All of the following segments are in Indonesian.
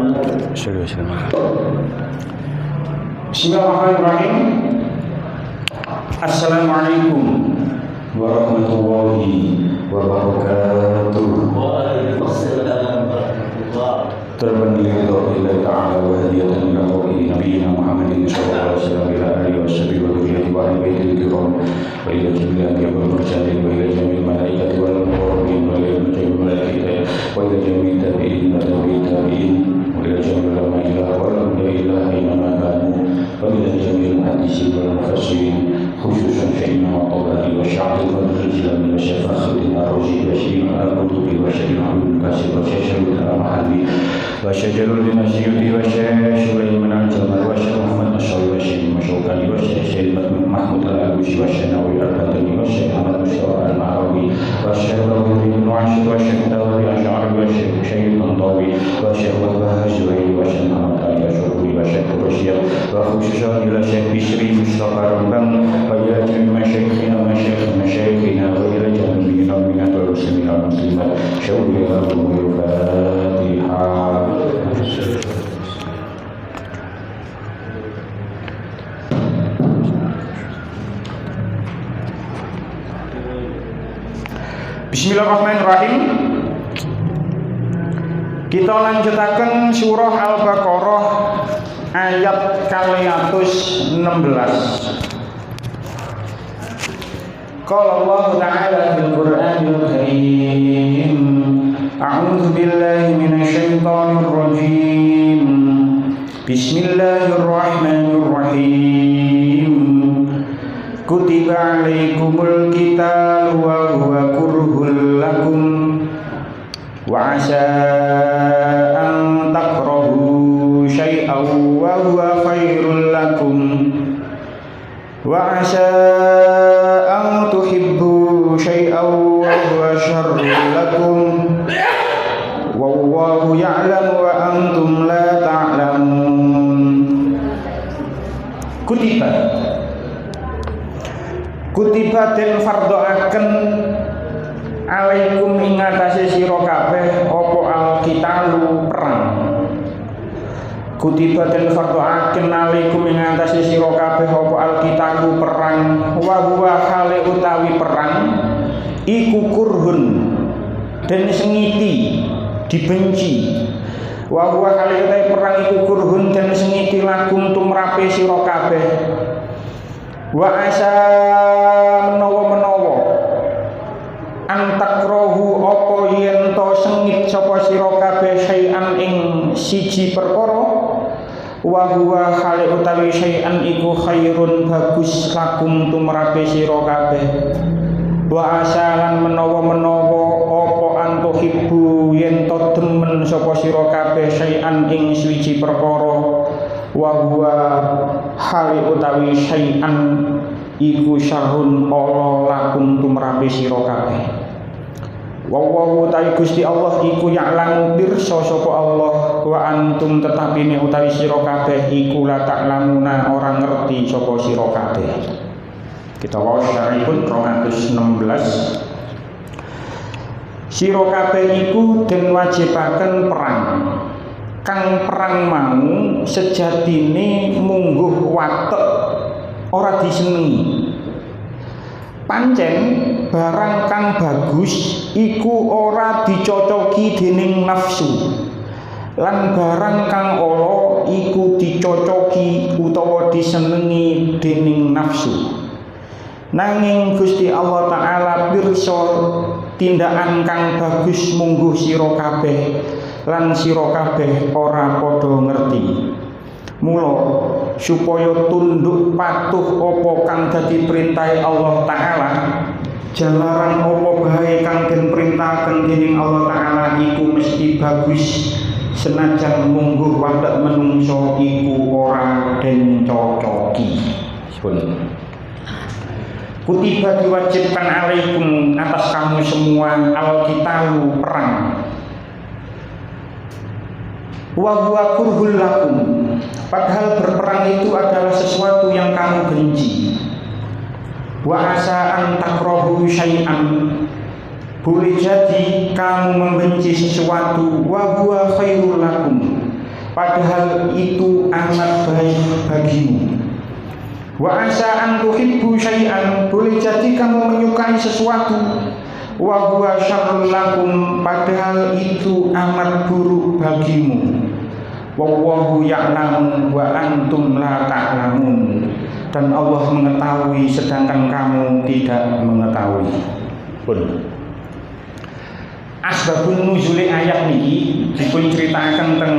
Bismillahirrahmanirrahim. Assalamualaikum warahmatullahi wabarakatuh. Waalaikumsalam warahmatullahi Terpendiri Allah Ta'ala wa hadiyatan ila qawli Nabiina Muhammadin sallallahu alaihi wasallam ila alihi wa sahbihi wa dhurriyyati wa ahli baitil kiram wa ila jami'il anbiya'i wal mursalin wa ila jami'il malaikati wal muqarrabin wa ila jami'il malaikati wa ila jami'it tabi'in wa tabi'it tabi'in wa ila jami'il ulama ila wal awliya ila aina kanu wa ila jami'il muhaddisin wal mufassirin khususan syaikhina wa tabari wa sya'atil fadhil wa syafa'atil arroji wa syaikhina al-qutubi wa syaikhina al-kasir wa syaikhina al-mahalli wa syajarul dinasiyuti wa syekh Sulaiman al-Jamal wa syekh Muhammad Nasrawi wa syekh Masyawkani wa syekh Mahmud al-Alusi wa syekh Nawawi al-Badani wa syekh Ahmad Mustafa al-Ma'rawi wa syekh Rawih bin Nu'asyid wa syekh Dawri al-Sya'ari wa syekh Syekh Tantawi wa syekh Wahbah Zuhairi wa syekh Muhammad Ali Asyururi wa syekh Qurasyid wa khususan ila syekh Bisri Mustafa Rambang wa ila jami'i masyayikhina wa masyayikhina wa ila jami'i mu'minat wal muslimin wal muslimat syawriya al-Fatihah. Bismillahirrahmanirrahim. Kita lanjutaken surah Al-Baqarah ayat 216. Qala Allah Ta'ala fil Qur'anil Karim, A'udzu billahi minasy syaithanir rajim. Bismillahirrahmanirrahim. Kutiba 'alaikumul qitalu wa huwa kurhul lakum wa 'asaa an takrahu syai'an wa huwa khairul lakum wa 'asaa an tuhibbu syai'an wa huwa syarrul lakum wallahu ya'lamu wa antum la ta'lamun. Kutiba den fardhoaken alaikum ing atase sira kabeh apa alqitalu perang. Kutiba den fardhoaken alaikum ing atase sira kabeh apa alqitalu perang wa huwa hale utawi perang iku kurhun den sengiti dibenci wa huwa hale utawi perang iku kurhun den sengiti lakum tumrape sira kabeh wa asa menawa antakrohu apa yen to sengit sapa sira kabeh syai'an ing siji perkara wa huwa khali utawi syai'an iku khairun bagus lakum tumrape sira kabeh wa asalan menawa apa antuhibbu yen to demen sapa sira kabeh syai'an ing siji perkara wa huwa hali utawi syai'an iku syarrun ala lakum tumrape sira kabeh. Wallahu ta'ala Gusti Allah iku ya'lamu pirsa sapa Allah wa antum tetapine utawi sira kabeh iku la ta'lamuna ora ngerti sapa sira kabeh. Kita waos syaripun 216. Sira kabeh iku den wajibaken perang. Kang perang mau sejatine mungguh watek ora disenengi. Pancen barang kang bagus iku ora dicocoki dening nafsu. Lan barang kang ala iku dicocoki utawa disenengi dening nafsu. Nanging Gusti Allah Ta'ala pirsa tindakan kang bagus mungguh sira kabeh lan sira kabeh ora padha ngerti. Mula supaya tunduk patuh apa kang dadi perintah Allah Ta'ala, jalaran apa bae kang den perintahaken dening Allah Ta'ala iku mesti bagus senajan mungguh wadak menungso iku ora den cocoki. Kutiba diwajibkan alaikum atas kamu semua al-qitalu perang. Wa huwa kurhul lakum, padahal berperang itu adalah sesuatu yang kamu benci. Wa asa an takrahu syai'an, boleh jadi kamu membenci sesuatu. Wa huwa khairul lakum, padahal itu amat baik bagimu. Wa asa an tuhibbu syai'an, boleh jadi kamu menyukai sesuatu, wa huwa syarrul lakum, padahal itu amat buruk bagimu. Wallahu ya'lamu wa antum la ta'lamun, dan Allah mengetahui sedangkan kamu tidak mengetahui. Pun asbabun nuzuli ayat niki dipun ceritakan teng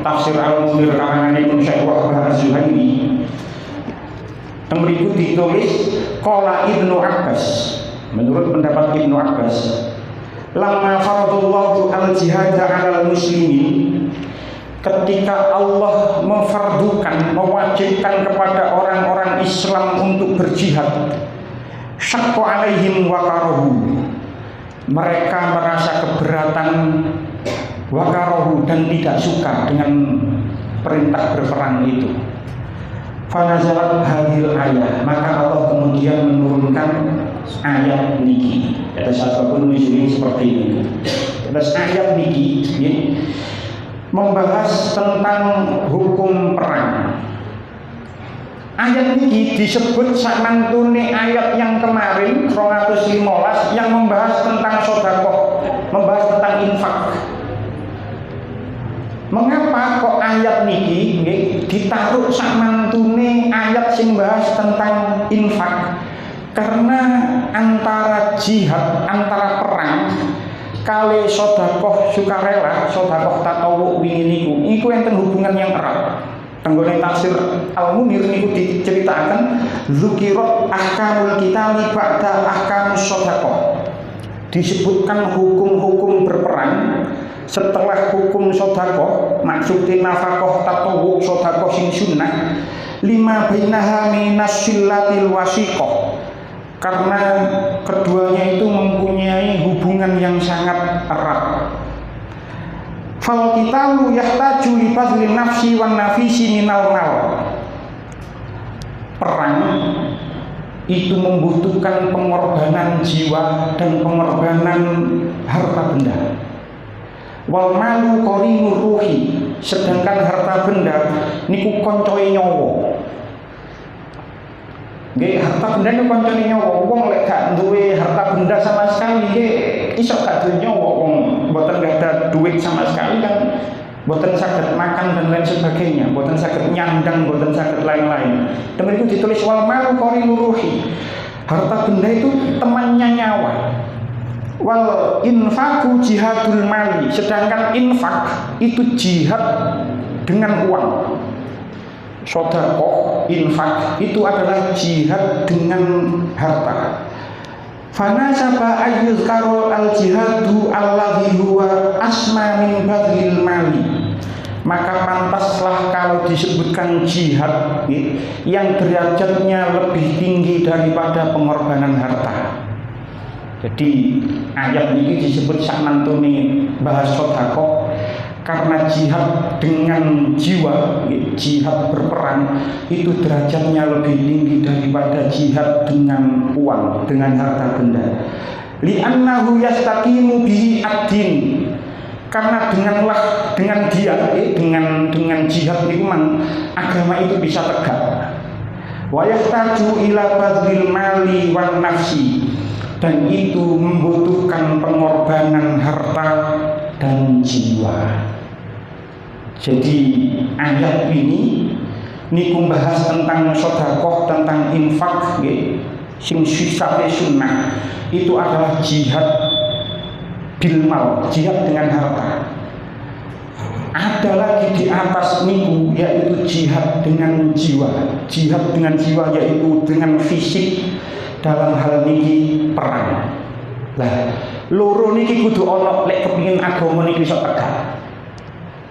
tafsir Al-Munir karangan Ibnu Syekh Wahbah Az-Zuhairi. Teng mriku ditulis qala Ibnu Abbas, menurut pendapat Ibnu Abbas, lamma faradallahu al-jihad 'alal muslimin, ketika Allah memfardukan, mewajibkan kepada orang-orang Islam untuk berjihad, syaqqa 'alaihim wa karahu, mereka merasa keberatan, wakarohu, dan tidak suka dengan perintah berperang itu. Fanazalat hadhil ayat, maka Allah kemudian menurunkan ayat niki. Ada satu pun ini seperti ini. Terus ayat niki membahas tentang hukum perang. Ayat ini disebut sakmantune ayat yang kemarin 215 yang membahas tentang sedekah, membahas tentang infak. Mengapa kok ayat niki ditaruh sakmantune ayat sing bahas tentang infak? Karena antara jihad, antara perang kali sedekah sukarela, sedekah tatawwu wingi niku enten hubungan yang erat. Tenggone tafsir Al-Munir niku diceritakan zukirat ahkamul qitali ba'da ahkamus shadaqah. Disebutkan hukum-hukum berperang setelah hukum shadaqah, maksudnya nafkah tatawwu shadaqah sing sunnah, lima bainaha minas sillatil wasiqah. Karena keduanya itu mempunyai hubungan yang sangat erat. Fal qitalu yahtaju li badlin nafsi wan nafisi minal mal. Perang itu membutuhkan pengorbanan jiwa dan pengorbanan harta benda. Wal malu qarinur ruhi, sedangkan harta benda niku koncoe nyawa. Nggih, harta benda niku koncoe nyawa. Wong lek gak duwe harta benda sama sekali nggih iso gak duwe nyawa. Wong mboten gak ada duit sama sekali kan mboten saged makan dan lain sebagainya, mboten saged nyandang, mboten saged lain-lain. Dan itu ditulis wal malu qarinur ruhi. Harta benda itu temannya nyawa. Wal infaku jihadul mali, sedangkan infak itu jihad dengan uang. Sedekah, infak itu adalah jihad dengan harta. Fanasaba ayyuzkaru al-jihadu alladhi huwa asma min badlil mali, maka pantaslah kalau disebutkan jihad yang derajatnya lebih tinggi daripada pengorbanan harta. Jadi ayat ini disebut sakmantune bahas sedekah karena jihad dengan jiwa, jihad berperang itu derajatnya lebih tinggi daripada jihad dengan uang, dengan harta benda. Li'annahu yastaqimu bihi ad-din, karena dengan jihad itu agama itu bisa tegak. Wa yahtaju ila badlil mali wan nafsi, dan itu membutuhkan pengorbanan harta dan jiwa. Jadi ayat ini niku bahas tentang sedekah, tentang infak nggih, sing sifate sunnah. Itu adalah jihad bil mal, jihad dengan harta. Ada lagi di atas niku yaitu jihad dengan jiwa. Jihad dengan jiwa yaitu dengan fisik, dalam hal niki perang. Lah, loro niki kudu ana lek kepengin agama niki iso tegak.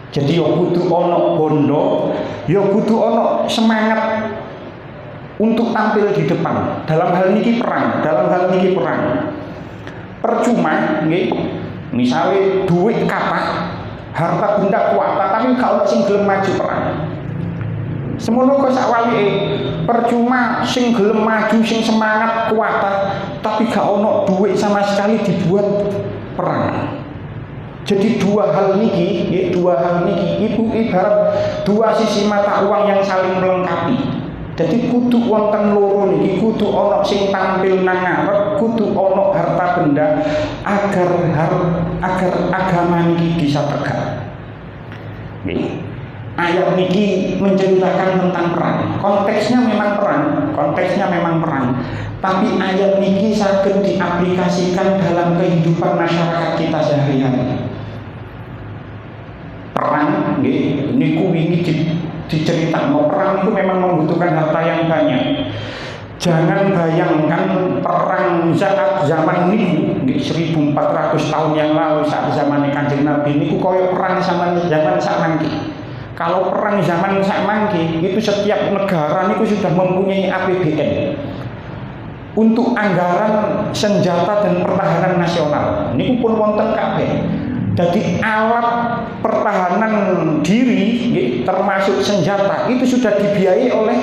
Jadi ya kudu ana bondo, ya kudu ana semangat untuk tampil di depan. Dalam hal niki perang, Percuma nggih, misale duit kathah, harta benda kuwata tapi gak ono sing gelem maju perang. Semono kok sakwalike, percuma sing gelem maju, sing semangat kuwata tapi gak ono duit sama sekali dibuat perang. Jadi dua hal niki ibu ibarat dua sisi mata uang yang saling melengkapi. Jadi kudu wonten loro niki, kudu ana sing tampil nang ngarep, kudu ana harta benda agar agama niki bisa tegak. Nggih. Ayat niki menceritakan tentang perang. Konteksnya memang perang. Tapi ayat niki saged diaplikasikan dalam kehidupan masyarakat kita sehari-hari. Perang nggih niku wingi diceritakno perang itu memang membutuhkan harta yang banyak. Jangan bayangkan perang saat zaman niku 1400 tahun yang lalu saat zaman Kanjeng Nabi niku koyo perang zaman sakmangke. Kalau perang zaman sakmangke itu setiap negara niku sudah mempunyai APBN untuk anggaran senjata dan pertahanan nasional. Niku pun wonten kabeh. Jadi alat pertahanan diri termasuk senjata itu sudah dibiayai oleh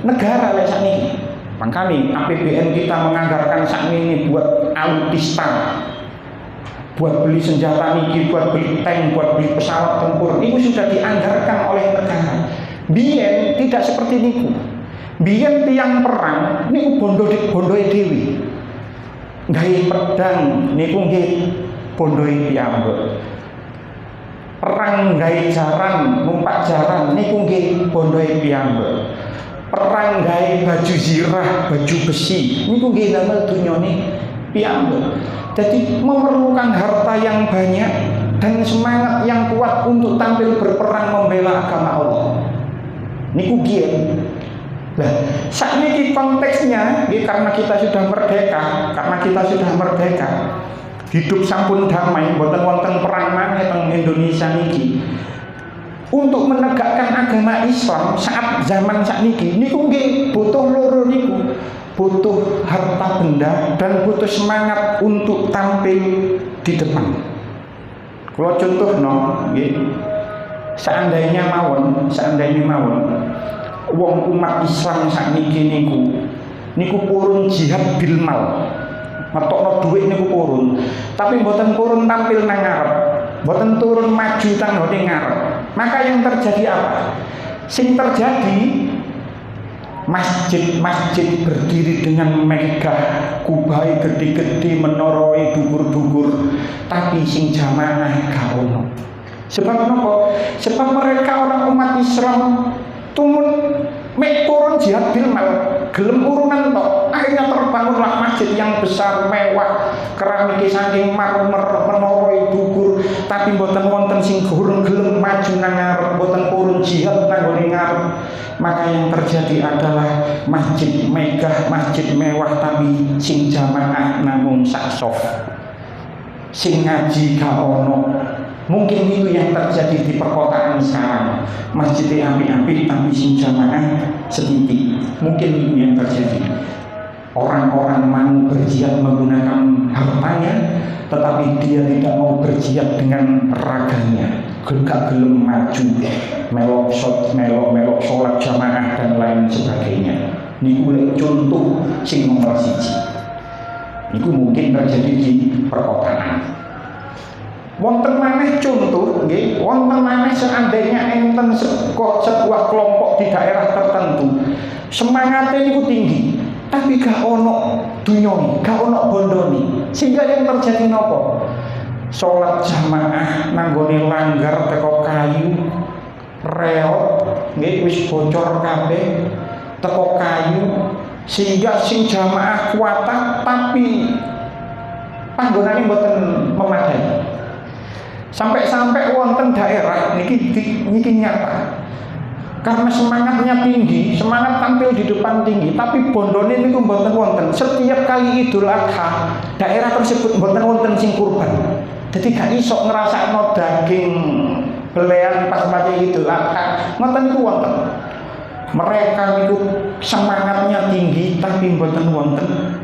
negara saat ini. Makanya APBN kita menganggarkan saat ini buat alutsista, buat beli senjata niki, buat beli tank, buat beli pesawat tempur, itu sudah dianggarkan oleh negara. Biyen tidak seperti niku. Biyen tiang perang niku bondoe dhewe. Gawe pedang niku nggih bondoe piyambak. Perang gawe jaran, numpak jaran niku nggih bondoe piyambak. Perang gawe baju zirah, baju besi niku nggih damel dunyane piyambak. Jadi memerlukan harta yang banyak dan semangat yang kuat untuk tampil berperang membela agama Allah. Niku giyen. Nah, saat ini konteksnya karena kita sudah merdeka, hidup sampun damai, mboten wonten perang maneh teng Indonesia niki. Untuk menegakkan agama Islam saat zaman sakniki niku nggih butuh loro niku. Butuh harta benda dan butuh semangat untuk tampil di depan. Kalau contohno nggih, seandainya mawon wong umat Islam sakniki niku purun jihad bil mal. Metokno dhuwit niku purun, tapi mboten purun tampil nang ngarep, mboten turun maju tanggone ngarep. Maka yang terjadi apa? Sing terjadi masjid-masjid berdiri dengan megah, kubai gede-gede, menoroi dukur-dukur, tapi sing jamaah gak ono. Sebab napa? Sebab mereka orang umat Islam tumun mek turun jihad bil mal, gelem urunan tok. Akhirnya terbangunlah masjid yang besar, mewah, keramik saking marmer, menoroi dukur, tapi mboten wonten sing gelem maju nang ngarep, mboten purun jihad nang gone ngarep. Maka yang terjadi adalah masjid megah, masjid mewah, tapi sing jamaah namun sak sof, sing ngaji gak ono. Mungkin itu yang terjadi di perkotaan sekarang. Masjidnya api-api tapi sing jamaah sedikit. Mungkin itu yang terjadi. Orang-orang mau berjihad menggunakan hartanya, tetapi dia tidak mau berjihad dengan raganya. Gak gelem maju, melok sholat jamaah dan lain sebagainya. Niku contoh sing nomor siji. Niku mungkin terjadi di perkotaan. Wonten maneh contoh nggih, wonten maneh seandainya enten sebuah kelompok di daerah tertentu semangatnya niku tinggi, tapi gak ono dunyoni, gak ono bondoni, sehingga yang terjadi nopo? Sholat jamaah nanggone langgar teko kayu reot nggih wis bocor kabeh teko kayu, sehingga sing jamaah kuatah tapi panggonane mboten memadai. Sampai wonten daerah niki nyata. Karena semangatnya tinggi, semangat tampil di depan tinggi, tapi bondone niku mboten wonten. Setiap kali Idul Adha, daerah tersebut mboten wonten sing kurban. Jadi gak iso ngrasakno daging belean pas mati Idul Adha. Ngoten niku wonten. Mereka niku semangatnya tinggi tapi mboten wonten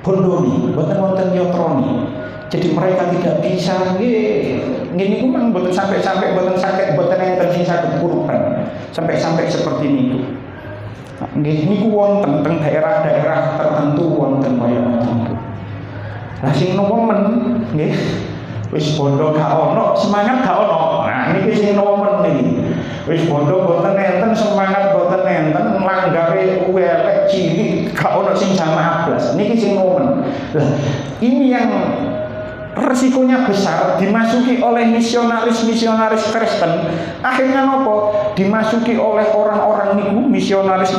bondoni, mboten wonten yotroni. Jadi mereka tidak bisa ngene ku mang mboten sampai mboten sakit, mboten enten sing saged kurban. Sampai seperti niku. Nggih niku wonten teng daerah-daerah tertentu wonten kaya ngoten. Lah sing nemen nggih Wis bondo gak ono, semangat gak ono. Nah, niki sing nomen niki. Wis bondo boten enten, semangat boten enten, langgare elek cilik gak ono sing jamaah blas. Niki sing nomen. Lah, ini yang resikonya besar, dimasuki oleh misionaris-misionaris Kristen. Akhirnya nopo? Dimasuki oleh orang-orang niku, misionaris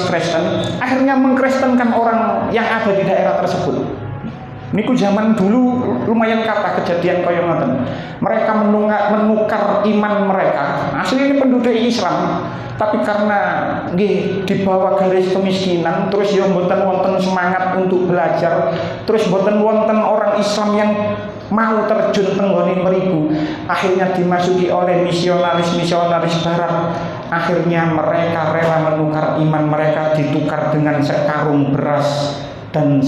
Kristen, akhirnya mengkristenkan orang yang ada di daerah tersebut. Niku zaman dulu lumayan kata kejadian kaya ngoten. Mereka menukar iman mereka. Aslinya penduduk Islam, tapi karena nggih di bawah garis kemiskinan, terus yo mboten wonten semangat untuk belajar, terus mboten wonten orang Islam yang mau terjun tenggone mriku, akhirnya dimasuki oleh misionaris barat. Akhirnya mereka rela menukar iman mereka, ditukar dengan sekarung beras dan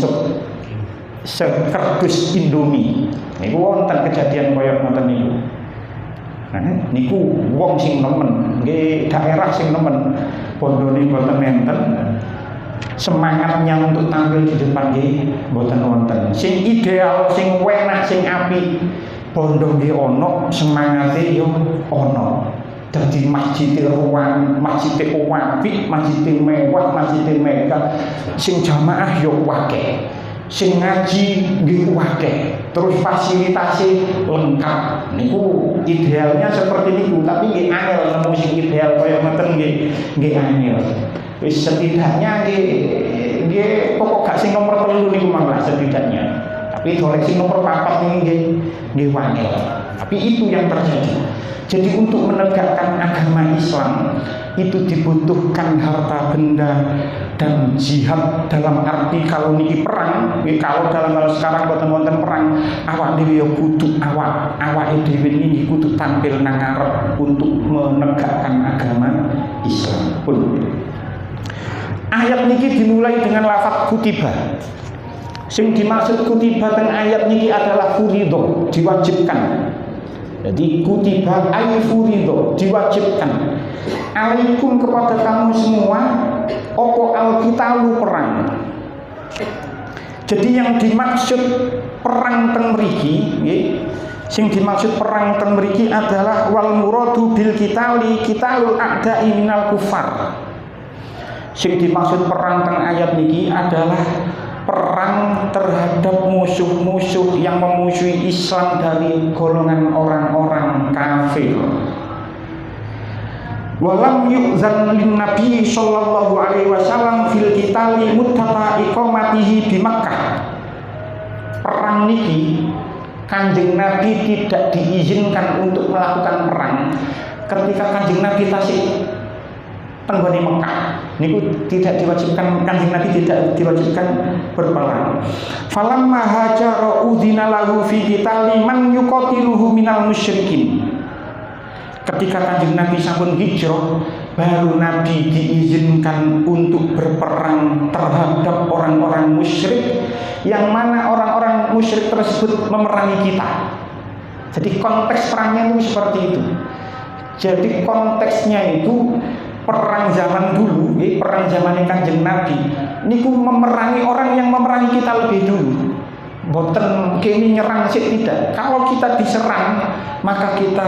sekerdus Indomie. Niku wonten kejadian kaya ngoten niku. Nah, niku wong sing nemen, nggih daerah sing nemen, bondone boten enten. Semangatnya untuk tampil di depan nggih boten wonten. Sing ideal, sing enak, sing apik, bondo nggih ono, semangate yo ono. Dadi masjid ruang, masjid apik, masjid mewah, masjid megah, sing jamaah yo akeh. Sing ngaji nggih akeh, terus fasilitasnya lengkap. Niku idealnya seperti niku, tapi nggih angel nemu sing ideal kaya ngoten nggih angel. Wis setidaknya nggih pokok gak sing nomor 3 niku manglah setidaknya. Tapi golek sing nomor 4 nggih angel. Tapi itu yang terjadi. Jadi untuk menegakkan agama Islam itu dibutuhkan harta benda dan jihad, dalam arti kalau niki perang, kalau dalam hal sekarang boten wonten perang, awak dhewe yo kudu awak dhewe ini kudu tampil nang ngarep untuk menegakkan agama Islam. Pun ayat niki dimulai dengan lafaz kutiba. Sing dimaksud kutiba teng ayat niki adalah furido, diwajibkan. Jadi kutiba ay furido, diwajibkan. Alaikum kepada kamu semua opo alqitalu perang. Jadi yang dimaksud perang teng mriki nggih, sing dimaksud perang teng mriki adalah wal muradu bil qitalul a'da'i minal kufar. Sing dimaksud perang teng ayat niki adalah perang terhadap musuh-musuh yang memusuhi Islam dari golongan orang-orang kafir. Walam yu'zan lin Nabi sallallahu alaihi wasallam fil qitali muddata iqamatihi di Makkah. Perang niki Kanjeng Nabi tidak diizinkan untuk melakukan perang ketika Kanjeng Nabi tasik tenggone Mekah. Niku tidak diwajibkan, Kanjeng Nabi tidak diwajibkan berperang. Falamma hajara udzina lahu fi qitali man yuqatiluhu minal musyrikin. Ketika Kanjeng Nabi sampun hijrah, baru Nabi diizinkan untuk berperang terhadap orang-orang musyrik, yang mana orang-orang musyrik tersebut memerangi kita. Jadi konteks perangnya itu seperti itu. Jadi konteksnya itu perang zaman dulu, perang zaman Kanjeng Nabi niku memerangi orang yang memerangi kita lebih dulu. Boten kini nyerang sih, tidak. Kalau kita diserang, maka kita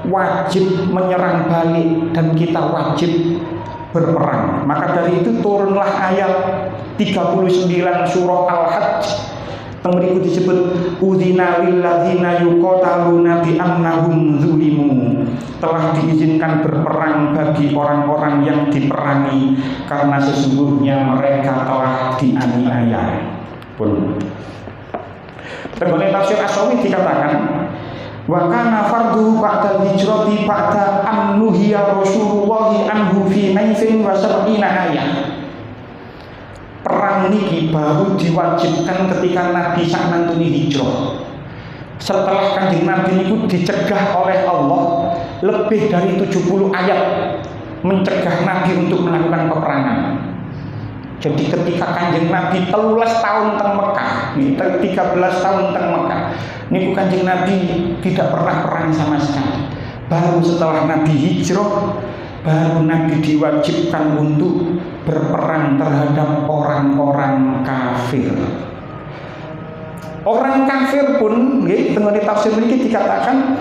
wajib menyerang balik dan kita wajib berperang. Maka dari itu turunlah ayat 39 surah Al-Hajj. Mriku disebut udzina lil ladzina yuqataluna bi annahum zulimu. Telah diizinkan berperang bagi orang-orang yang diperangi karena sesungguhnya mereka telah dianiaya. Pun Tenggone tafsir As-Sawi dikatakan wa kana fardhu ba'da hijrati ba'da an nuhiya Rasulullah anhu fi naifin wa sab'ina ayat. Perang niki baru diwajibkan ketika Nabi saknantuni hijrah. Setelah Kanjeng Nabi niku dicegah oleh Allah lebih dari 70 ayat mencegah Nabi untuk melakukan peperangan. Jadi ketika Kanjeng Nabi 13 tahun teng Mekah, 13 tahun teng Mekah, niku Kanjeng Nabi tidak pernah perang sama sekali. Baru setelah Nabi hijrah, baru Nabi diwajibkan untuk berperang terhadap orang-orang kafir. Orang kafir pun nggih teng tafsir mriki dikatakan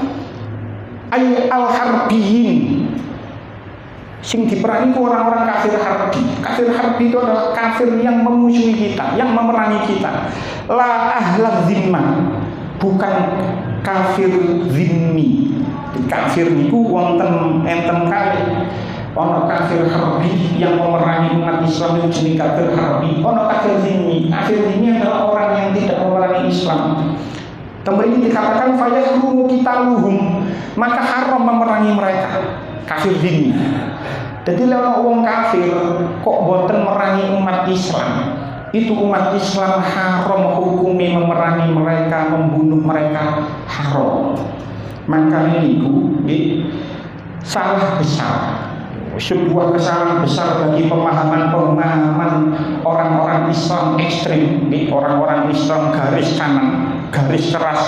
ay al-harbiyin. Sing diperangi ku orang-orang kafir harbi. Kafir harbi itu adalah kafir yang memusuhi kita, yang memerangi kita. La ahlal zimmah, bukan kafir zimmi. Kafir niku wonten enten kali. Ono kafir harbi yang memerangi umat Islam itu jenis kafir harbi. Ono kafir zimmi. Kafir zimmi adalah orang yang tidak memerangi Islam. Kemudian dikatakan fayahrumu qitaluhum, maka haram memerangi mereka. Kafir zimmi. Jadi lewat wong kafir kok boten merangi umat Islam, itu umat Islam haram hukumnya memerangi mereka, membunuh mereka haram. Maka ini salah besar, sebuah kesalahan besar bagi pemahaman orang-orang Islam ekstrim, orang-orang Islam garis kanan, garis keras,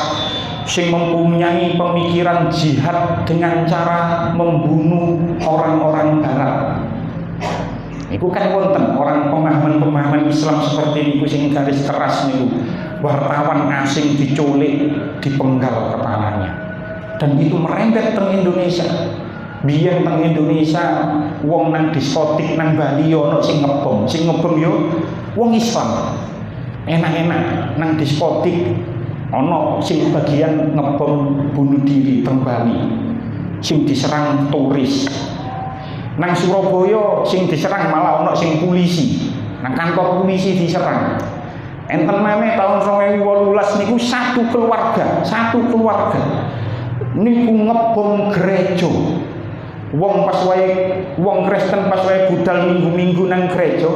sing mempunyai pemikiran jihad dengan cara membunuh orang-orang barat. Iku kan wonten orang pemahaman Islam seperti niku sing garis keras niku. Wartawan asing diculik, dipenggal kepalanya. Dan itu merembet teng Indonesia. Biyen teng Indonesia wong nang diskotik nang Bali yo ono sing ngebom. Sing ngebom yo wong Islam. Enak-enak nang diskotik ono sing bagian ngebom bunuh diri teng Bali, sing diserang turis. Nang Surabaya sing diserang malah ono sing polisi, nang kantor polisi diserang. Enten maneh tahun 2018 niku satu keluarga niku ngebom gereja. Wong pas wae wong Kristen pas wae budal minggu-minggu nang gereja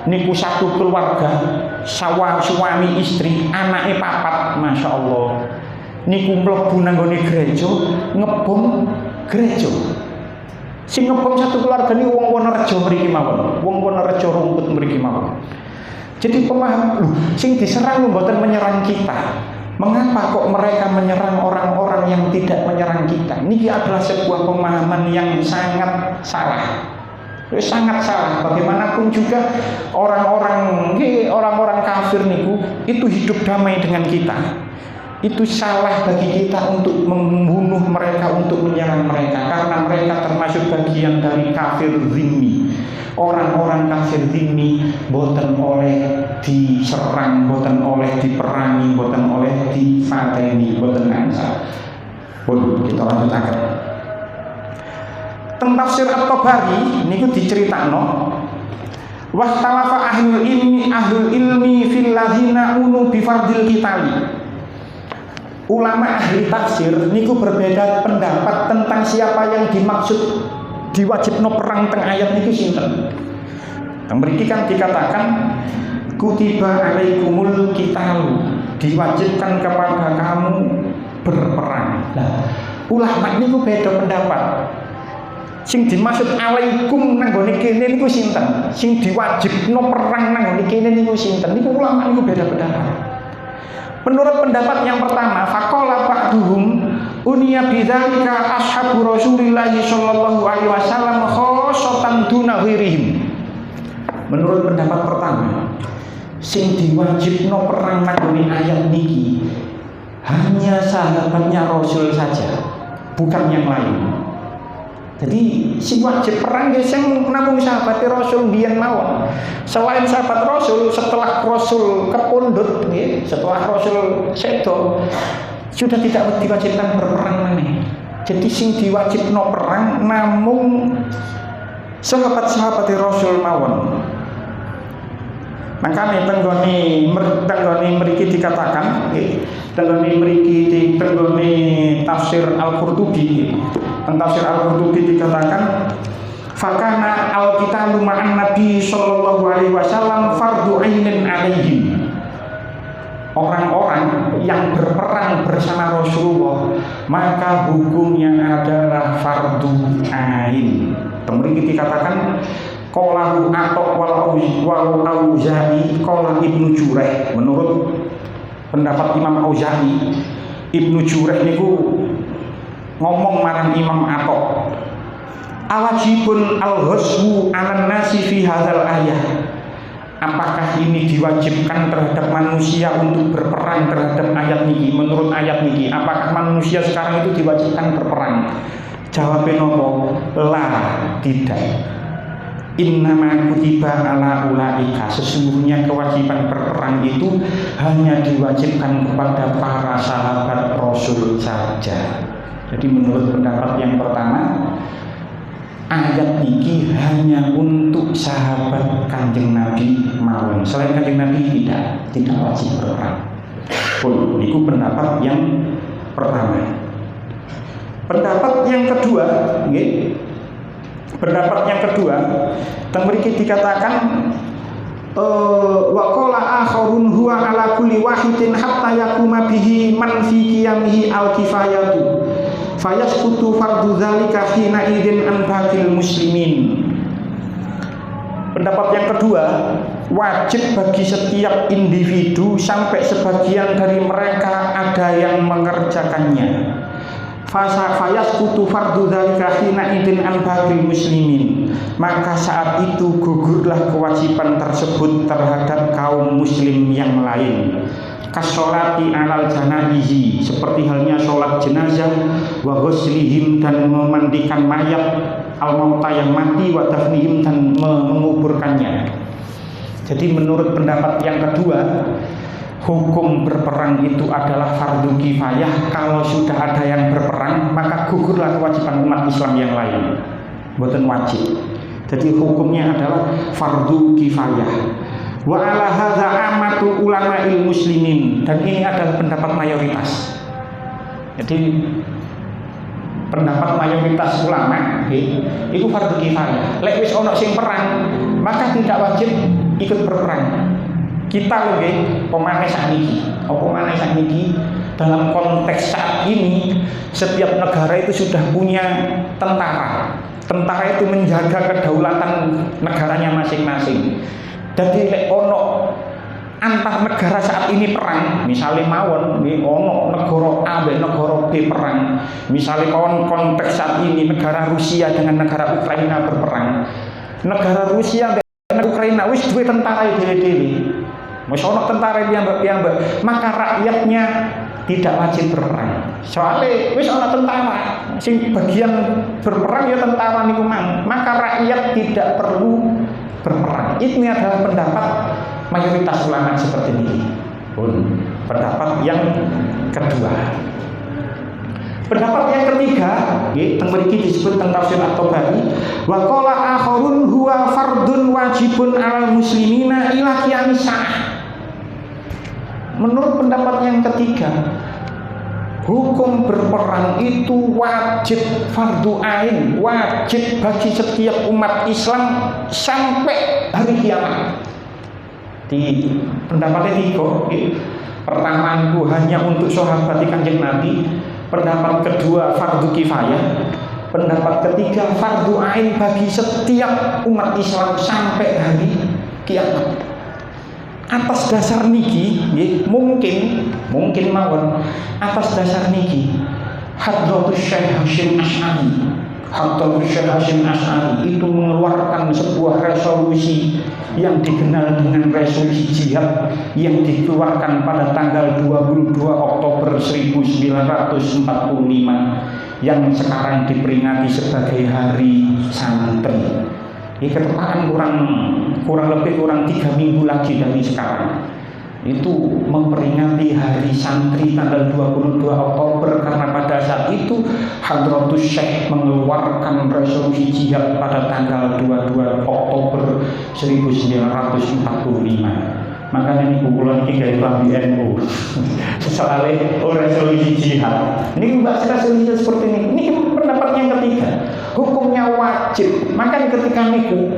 niku satu keluarga, suami istri, anake 4, Masya Allah. Niku mlebu nang gone gereja, ngebom gereja. Sing ngebom satu keluarga niku wong Wonorejo mriki mawon, wong Wonorejo Rungkut mriki mawon. Jadi pemaham sing diserang mboten menyerang kita. Mengapa kok mereka menyerang orang-orang yang tidak menyerang kita? Ini adalah sebuah pemahaman yang sangat salah. Sangat salah. Bagaimanapun juga orang-orang kafir niku itu hidup damai dengan kita. Itu salah bagi kita untuk membunuh mereka, untuk menyerang mereka, karena mereka termasuk bagian dari kafir zimmi. Orang-orang kafir zimmi boten oleh diserang, boten oleh diperangi, boten oleh difateni, boten ansar. Pun kita lanjutaken. Teng tafsir At-Tabari niku diceritakno wastalafa ahlul ilmi fil ladzina unu bi fardil qitali. Ulama ahli tafsir niku berbeda pendapat tentang siapa yang dimaksud diwajibno perang teng ayat niku sinten. Teng mriki kan dikatakan kutiba alaikumul qitalu, diwajibkan kepada kamu berperang. Nah, ulama niku beda pendapat. Sing dimaksud alaikum nang gone kene niku sinten? Sing diwajibno perang nang gone kene niku sinten? Niku ulama niku beda pendapat. Menurut pendapat yang pertama, faqala ba'duhum uniya bidzalika ashabu Rasulillah sallallahu alaihi wasallam khossatan duna ghairihim. Menurut pendapat pertama, sing diwajibno perang nang ayat niki hanya sahabatnya Rasul saja, bukan yang lain. Jadi si wajib perang ya sing namung sahabat Rasul biyen mawon. Selain sahabat Rasul, setelah Rasul kepundhut nggih, setelah Rasul sedo sudah tidak diwajibkan berperang meneh. Jadi sing diwajibno perang namung sahabat-sahabat Rasul mawon. Makanya tenggone mriki dikatakan tenggone mriki tenggone tafsir Al-Qurtubi. Tafsir Al-Qurtubi dikatakan fakana al-qitalu ma'an Nabi sallallahu alaihi wasallam fardhu ainin alaihim. Orang-orang yang berperang bersama Rasulullah maka hukumnya adalah fardhu ain. Kemudian dikatakan qalahu Atok wal Auza'i qala Ibnu Jurayh. Menurut pendapat Imam Auza'i, Ibnu Jurayh niku ngomong marang Imam Atok, awajibun al-ghazwu 'alan nasi fi hadzal ayah. apakah ini diwajibkan terhadap manusia untuk berperang terhadap ayat niki? Menurut ayat niki, apakah manusia sekarang itu diwajibkan berperang? Jawabnya nopo? La, tidak. Innama kutiba ala ulaika, sesungguhnya kewajiban berperang itu hanya diwajibkan kepada para sahabat Rasul saja. Jadi menurut pendapat yang pertama, ayat niki hanya untuk sahabat Kanjeng Nabi mawon. Selain Kanjeng Nabi tidak wajib berperang. Pun itu pendapat yang pertama. Pendapat yang kedua, nggih. Pendapat yang kedua, teng mriki dikatakan wa qala akharun huwa ala kulli wahidin hatta yakuma bihi man fi qiyamihi al-kifayatu fayasqutu fardu dzalika hina idzin an baqil muslimin. Pendapat yang kedua, wajib bagi setiap individu sampai sebagian dari mereka ada yang mengerjakannya. Fayasqutu fardu dzalika hina idzin an baqil muslimin. Maka saat itu gugurlah kewajiban tersebut terhadap kaum muslim yang lain. Kasolati alal janaizi, seperti halnya sholat jenazah, wa ghuslihim, dan memandikan mayat al-mauta yang mati, wa dafnihim, dan menguburkannya. Jadi menurut pendapat yang kedua, hukum berperang itu adalah fardu kifayah. Kalau sudah ada yang berperang, maka gugurlah kewajiban umat Islam yang lain, bukan wajib. Jadi hukumnya adalah fardu kifayah. Wa ala hadza amatu ulama'il muslimin, dan ini adalah pendapat mayoritas. Jadi pendapat mayoritas ulama itu fardu kifayah. Lek wis ana sing perang, maka tidak wajib ikut berperang. Kita lho nggih, pemane sakniki. Apa maneh sakniki dalam konteks saat ini setiap negara itu sudah punya tentara. Tentara itu menjaga kedaulatan negaranya masing-masing. Jadi lek ono antar negara saat ini perang, misalnya mawon ono negara A dan negara B perang, misalnya mawon konteks saat ini negara Rusia dengan negara Ukraina berperang. Negara Rusia dan Ukraina wis duwe tentara dhewe-dhewe. Wis ono tentara piyambak, maka rakyatnya tidak wajib berperang. Soalnya wis ono tentara, sing bagian berperang ya tentara niku mang, maka rakyat tidak perlu berperang. Ini adalah pendapat mayoritas ulama seperti ini. Pun pendapat yang kedua. Pendapat yang ketiga, nggih, teng mriki disebut tentang tafsir At-Tabari, wa qala akharun huwa fardun wajibun 'alal muslimina ila qiyamis saah. Menurut pendapat yang ketiga, hukum berperang itu wajib fardu ain, wajib bagi setiap umat Islam sampai hari kiamat. Di pendapatnya tiga, pertama itu hanya untuk sahabat Kanjeng Nabi, pendapat kedua fardu kifayah, pendapat ketiga fardu ain bagi setiap umat Islam sampai hari kiamat. Atas dasar niki, mungkin mawon. Atas dasar niki, Hadratus Syekh Hasyim Asy'ari, itu mengeluarkan sebuah resolusi yang dikenal dengan resolusi jihad yang dikeluarkan pada tanggal 22 Oktober 1945 yang sekarang diperingati sebagai Hari Santri. Ketepatan kurang lebih 3 minggu lagi dari sekarang itu memperingati Hari Santri tanggal 22 Oktober, karena pada saat itu Hadratus Syekh mengeluarkan resolusi jihad pada tanggal 22 Oktober 1945. Makanya ini kumpulan ini gaya Islam di NU soalnya resolusi jihad ini mbak resolusi seperti ini. Ini pendapat yang ketiga, hukumnya wajib. Maka ketika niku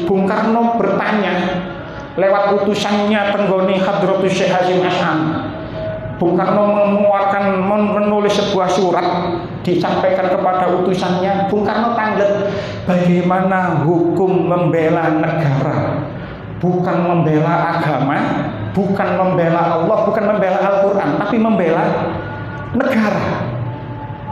Bung Karno bertanya lewat utusannya tenggone Hadratus Syekh Hasyim Asy'ari, Bung Karno menulis sebuah surat disampaikan kepada utusannya. Bung Karno tanggap bagaimana hukum membela negara, bukan membela agama, bukan membela Allah, bukan membela Al-Quran, tapi membela negara.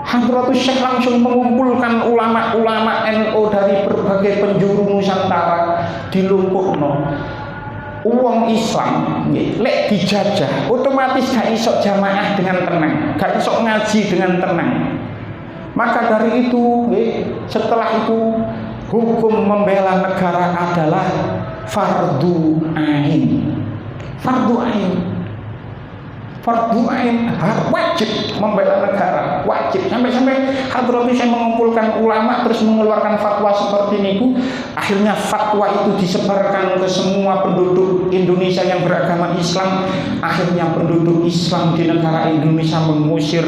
Hadratus Syekh langsung mengumpulkan ulama-ulama NU dari berbagai penjuru Nusantara di Lumpuhno. Wong Islam lek dijajah otomatis gak iso jamaah dengan tenang, gak iso ngaji dengan tenang. Maka dari itu setelah itu hukum membela negara adalah fardu ain. Fardu ain. Fardu ain wajib membela negara, wajib. Sampai-sampai Hadrami saya mengumpulkan ulama terus mengeluarkan fatwa seperti ini. Akhirnya fatwa itu disebarkan ke semua penduduk Indonesia yang beragama Islam. Akhirnya penduduk Islam di negara Indonesia mengusir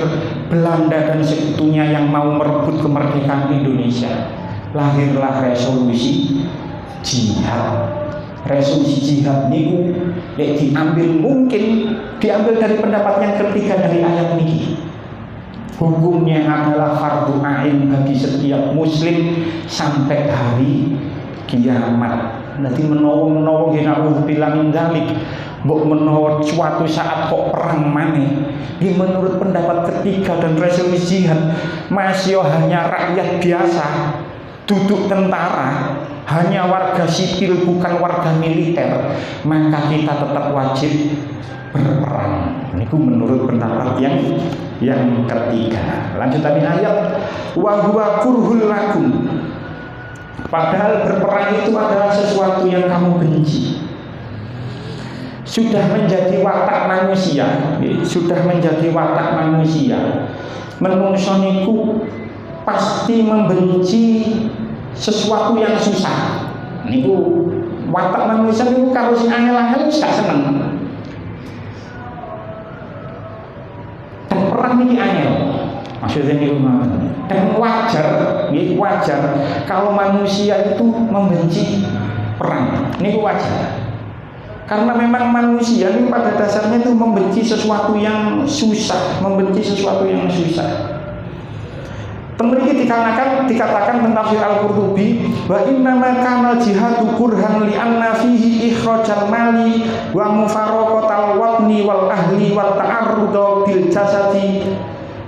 Belanda dan sekutunya yang mau merebut kemerdekaan Indonesia. Lahirlah resolusi jihad. Resolusi jihad niku diambil dari pendapat yang ketiga dari ayat ini. Hukumnya adalah fardu ain bagi setiap muslim sampai hari kiamat. Nanti menawa na'udzubillah min dzalik, mbok menawa suatu saat kok perang maneh. Menurut pendapat ketiga dan resolusi jihad masih hanya rakyat biasa, duduk tentara, hanya warga sipil bukan warga militer, maka kita tetap wajib berperang. Ini menurut pendapat yang ketiga. Lanjutan ayat, wa huwa kurhul lakum. Padahal berperang itu adalah sesuatu yang kamu benci. Sudah menjadi watak manusia, sudah menjadi watak manusia. Menungso niku pasti membenci sesuatu yang susah. Niku watak manusia niku kalau sing angel-angel wis gak seneng. Dan perang ini angel. Maksudnya niku dan wajar kalau manusia itu membenci perang. Niku wajar. Karena memang manusia ini pada dasarnya itu membenci sesuatu yang susah, Mriki dikatakan tentang tafsir Al-Qurtubi wa innama kana jihadu kurhan li anna fihi ikhrajal mali wa mufaraqatal watni wal ahli wa ta'arrud bil jasadi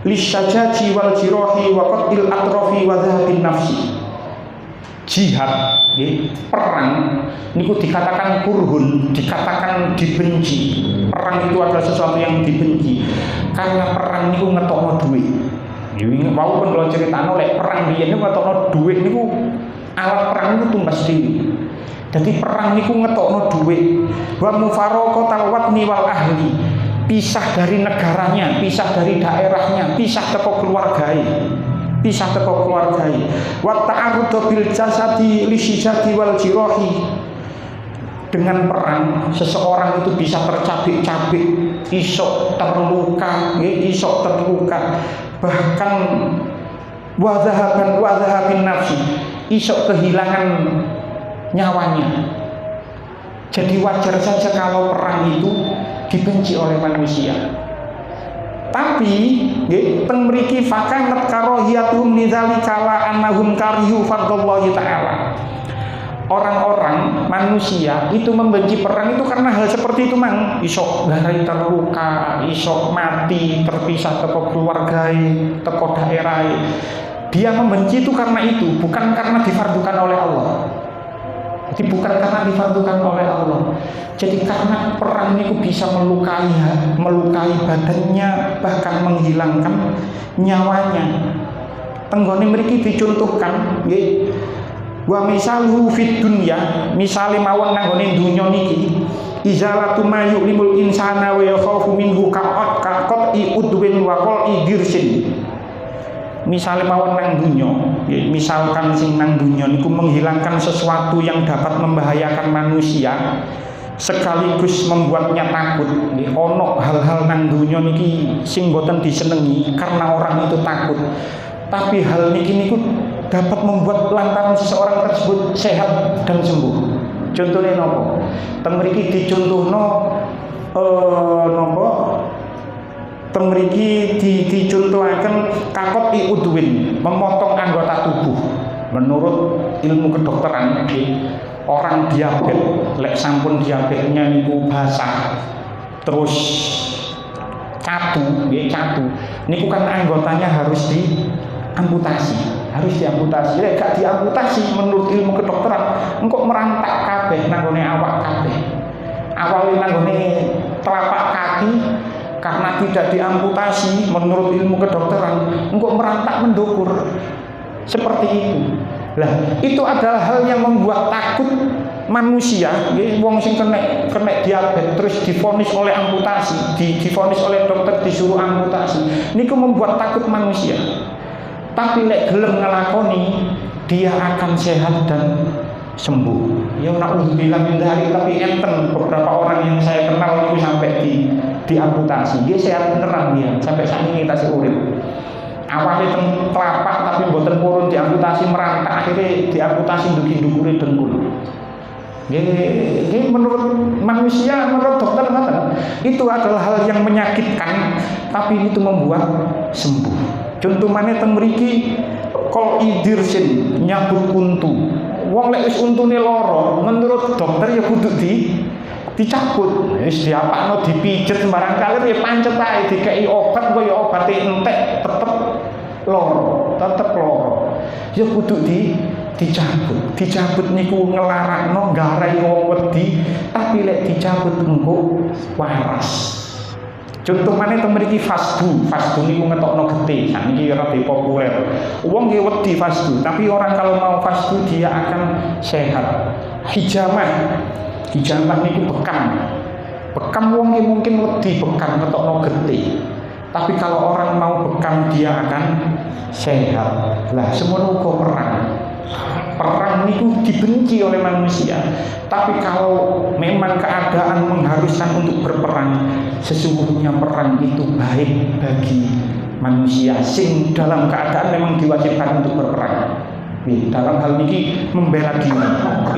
lisyajaji wal jirahi wa qatil atrafi wa dhahabin nafsi. Jihad perang niku dikatakan kurhun, dikatakan dibenci. Perang itu adalah sesuatu yang dibenci karena perang niku ngetokno duit. Walaupun kalau ceritanya lek perang biyen niku ngetokno duit niku alat perang niku tumbas dhewe. Jadi perang niku ngetokno duit. Wa mufaraqatal watni wal ahli. Pisah dari negaranya, pisah dari daerahnya, pisah teko keluargae. Wa ta'arrud bil jasadi lisyijati wal jirahi. Dengan perang seseorang itu bisa tercabik-cabik, isok terluka, bahkan wadhahabin nafsi, isok kehilangan nyawanya. Jadi wajar saja kalau perang itu dibenci oleh manusia. Tapi teng mriki fakanat karahiyatuhum lidzalika la annahum karihu fardhallahi ta'ala. Orang-orang manusia itu membenci perang itu karena hal seperti itu mang, isok garai terluka, isok mati, terpisah teko keluargai, teko daerai. Dia membenci itu karena itu, bukan karena difardukan oleh Allah. Jadi bukan karena difardukan oleh Allah. Jadi karena perang itu bisa melukai badannya, bahkan menghilangkan nyawanya. Tenggone mriki dicontohkan nggih. Wa misaluhu fid dunya, misale mawon nanggone donya niki, izalatu ma yu'limul insana wa yakhafu minhu kaqat udwin wa qal dirsin. Misale mawon nang donya, misalkan sing nang donya niku menghilangkan sesuatu yang dapat membahayakan manusia sekaligus membuatnya takut. Ono hal-hal nang donya niki sing boten disenengi karena orang itu takut. Tapi hal niki niku dapat membuat lantaran seseorang tersebut sehat dan sembuh. Contohnya nopo? Teng mriki dicontohno nopo? Teng mriki dicontohaken kakot udwin, memotong anggota tubuh. Menurut ilmu kedokteran, orang diabetes, lek sampun diabetesnya niku basah, terus catu, niku kan anggotanya harus diamputasi. Lek gak diamputasi menurut ilmu kedokteran engkau merantak kabeh nanggone awak kabeh. awalnya nanggone telapak kaki karena tidak diamputasi menurut ilmu kedokteran engkau merantak mendukur seperti itu. Lah itu adalah hal yang membuat takut manusia, wong sing kena diabetes terus divonis oleh amputasi, divonis oleh dokter disuruh amputasi. Niku membuat takut manusia. Tapi lek gelem ngelakoni, dia akan sehat dan sembuh. Ya naudzubillah min dzalik, tapi enten beberapa orang yang saya kenal itu sampai diamputasi. Dia sehat beneran dia, sampai saat ini tasih urip. Awalnya telapak tapi mboten purun diamputasi merantak, akhirnya diamputasi ndugi-ndukure dengkul. Ini menurut manusia, menurut dokter itu adalah hal yang menyakitkan, tapi itu membuat sembuh. Contoh mana temriki kol idirsin nyabut untu. Wong lek wis untune lara, menurut dokter ya kudu dicabut. Wis diapakno dipijet sembarang kali ya pancet ae dikei obat kaya obat entek tetep lara. Ya kudu dicabut niku ngelarakno garai wong wedi, tapi lek dicabut engko waras. Contoh mana itu memiliki fasdu niku ngetokno getih, sakniki ora populer. Wong nggih wedi fasdu, tapi orang kalau mau fasdu dia akan sehat. Hijamah niku bekam wong nggih mungkin wedi bekam ngetokno getih. Tapi kalau orang mau bekam dia akan sehat. Lah semono uga perang niku dibenci oleh manusia, tapi kalau memang keadaan mengharuskan untuk berperang, sesungguhnya perang itu baik bagi manusia sing dalam keadaan memang diwajibkan untuk berperang. Dalam hal ini membela diri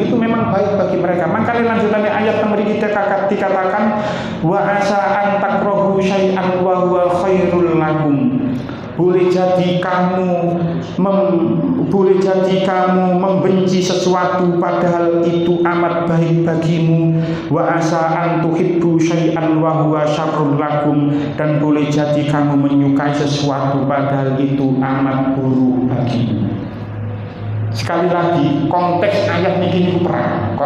itu memang baik bagi mereka. Makanya lanjutannya ayat yang kita dikatakan wa asa an takrahu syai'an wa huwa khairul lakum. Boleh jadi kamu membenci sesuatu padahal itu amat baik bagimu. Wa asa an tuhibbu syai'an wa huwa syarrul lakum, dan boleh jadi kamu menyukai sesuatu padahal itu amat buruk bagimu. Sekali lagi konteks ayat ini perang.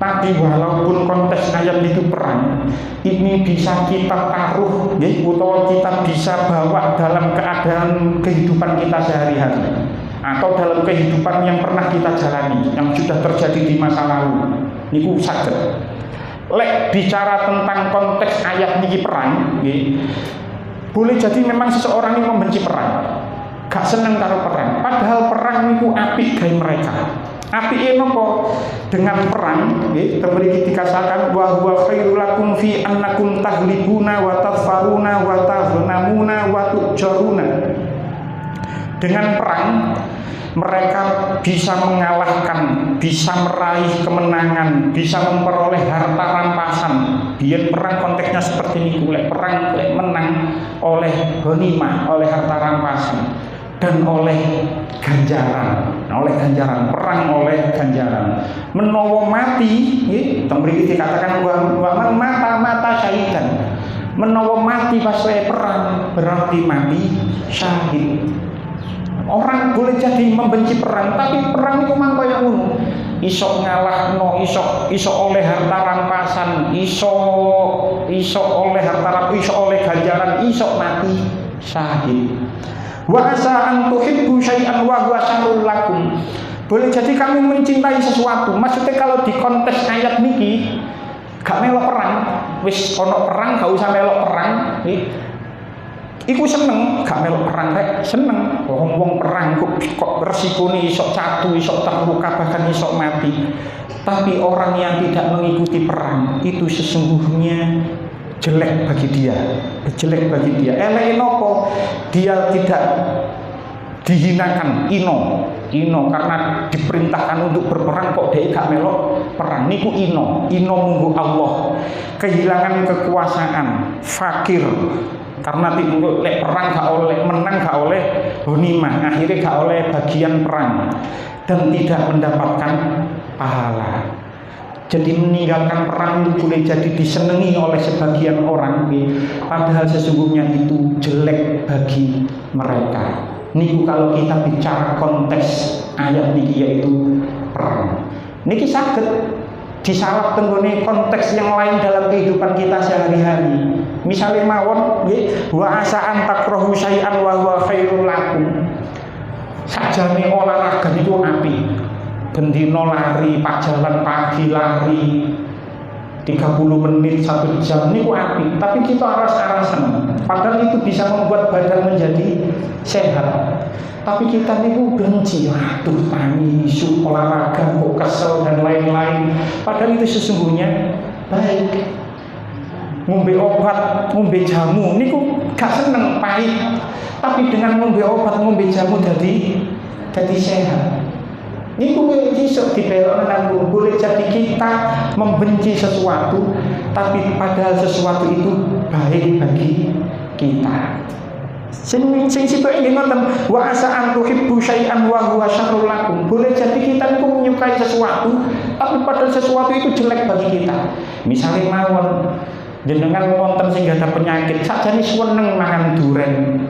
Tapi walaupun konteks ayat itu perang, ini bisa kita taruh, atau kita bisa bawa dalam keadaan kehidupan kita sehari-hari, atau dalam kehidupan yang pernah kita jalani, yang sudah terjadi di masa lalu. Niku saged. Lek bicara tentang konteks ayat niki perang, boleh jadi memang seseorang yang membenci perang, gak seneng karo perang. Padahal perang niku apik gawe mereka. Apike napa? Dengan perang nggih temriki dikatakan wa huwa khairul lakum fi annakum tahlibuna wa tadfaruna wa taghnamuna wa tujaruna. Dengan perang mereka bisa mengalahkan, bisa meraih kemenangan, bisa memperoleh harta rampasan. Biar perang konteksnya seperti ini, perang menang oleh ghanimah, oleh harta rampasan, dan oleh ganjaran, perang oleh ganjaran. Menawa mati, temriki dikatakan wa mata syahidan. Menawa mati pas perang berarti mati syahid. Orang boleh jadi membenci perang, tapi perang itu mang kaya ngono. Iso ngalahno, iso oleh harta rampasan, iso oleh harta rampasan, iso oleh ganjaran, iso mati syahid. Wa asa an tuhibbu syai'an wa huwa syarrul lakum. Boleh jadi kamu mencintai sesuatu. Maksudnya kalau di konteks ayat niki gak melok perang, wis ono perang gak usah melok perang. Iku seneng, gak melok perang rek, seneng. Wong perang kok resikone iso catu, iso terluka, bahkan iso mati. Tapi orang yang tidak mengikuti perang itu sesungguhnya jelek bagi dia. Elek nopo? Dia tidak dihinakan, ino karena diperintahkan untuk berperang kok dia gak melok perang. Niku ino munggu Allah, kehilangan kekuasaan, fakir. Karena lek perang gak oleh menang, gak oleh ghanimah, akhirnya gak oleh bagian perang dan tidak mendapatkan pahala. Jadi meninggalkan perang itu boleh jadi disenangi oleh sebagian orang, padahal sesungguhnya itu jelek bagi mereka. Niku kalau kita bicara konteks ayat niki yaitu perang. Niki saged disalap tenggone konteks yang lain dalam kehidupan kita sehari-hari. Misalnya mawon nggih, wa asaan takrahu syai'an wa huwa khairul lakum. Sajane olahraga niku apik. Bendino lari, jalan pagi lari 30 menit 1 jam niku apik, tapi kita aras-arasan. Padahal itu bisa membuat badan menjadi sehat. Tapi kita niku benci, aduh tani, isu olahraga kok kesel dan lain-lain. Padahal itu sesungguhnya baik. Ngombe obat, ngombe jamu niku gak seneng, pahit. Tapi dengan ngombe obat, ngombe jamu jadi sehat. Niku iso dibelokno nang boleh jadi kita membenci sesuatu, tapi padahal sesuatu itu baik bagi kita. Sing situ ingin ngoten, wa asa'an tuhibbu syai'an wa huwa syarrul lakum. Boleh jadi kita itu menyukai sesuatu, tapi padahal sesuatu itu jelek bagi kita. Misalnya mawon jenengan wonten sing ada penyakit, sakjane seneng mangan duren,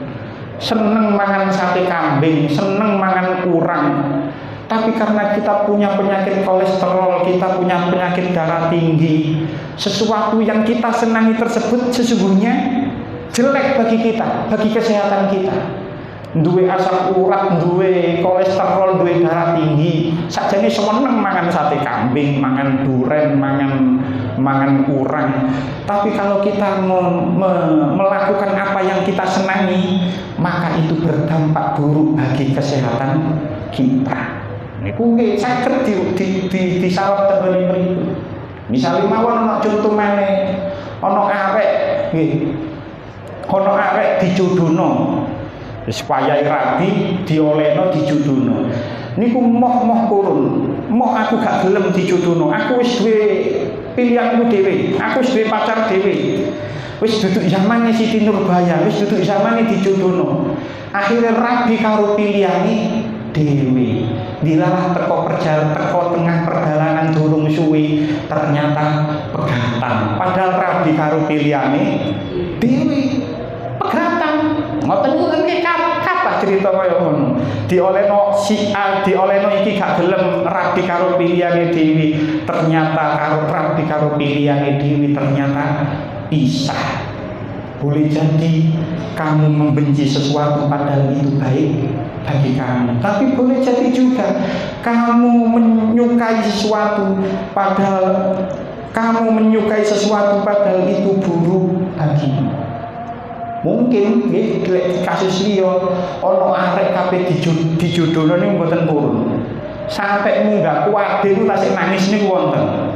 seneng mangan sate kambing, seneng mangan urang. Tapi karena kita punya penyakit kolesterol, kita punya penyakit darah tinggi, sesuatu yang kita senangi tersebut sesungguhnya jelek bagi kita, bagi kesehatan kita. Duwe asam urat, duwe kolesterol, duwe darah tinggi, sakjane seneng mangan sate kambing, mangan duren, mangan urang. Tapi kalau kita melakukan apa yang kita senangi, maka itu berdampak buruk bagi kesehatan kita. Niku nggih saged disalap tenggene mriku. Misale mawon ana conto meneh, ana arek nggih. Ana arek dijodohno. Wis payahe rabi diolehno dijodohno. Niku moh purun. Moh aku gak gelem dijodohno. Aku wis duwe pilihanku dhewe. Aku wis duwe pacar dhewe. Wis duduk zamane Siti Nurbaya, wis duduk zamane dijodohno. Akhire rabi karo pilihane dhewe. Dilalah teko tengah perjalanan durung suwi ternyata pegatan. Padahal rabi karo pilihane dhewe. Pegatan. Ngoten niku kathah cerita kaya ngono. Diolehno si A, diolehno iki gak gelem rabi karo pilihane dhewe. Ternyata karo rabi karo pilihane dhewe ternyata pisah. Boleh jadi kamu membenci sesuatu padahal itu baik bagi kamu. Tapi boleh jadi juga kamu menyukai sesuatu padahal itu buruk bagimu. Mungkin nggih kasus liya ana arek kabeh dijodohno niku mboten purun. Sampai munggah kuwade niku tasik nangis niku wonten.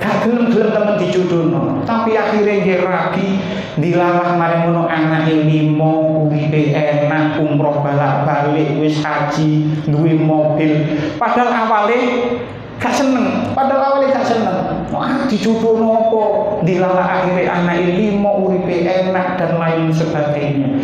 Gak gelem-gelem temen dijodohno, tapi akhirnya nggih rabi dilalah mari ngono anake 5 uripe enak umroh balak-balik wis haji duwe mobil padahal awale gak seneng wah dijodohno apa dilalah akhirnya anake 5 uripe enak dan lain sebagainya.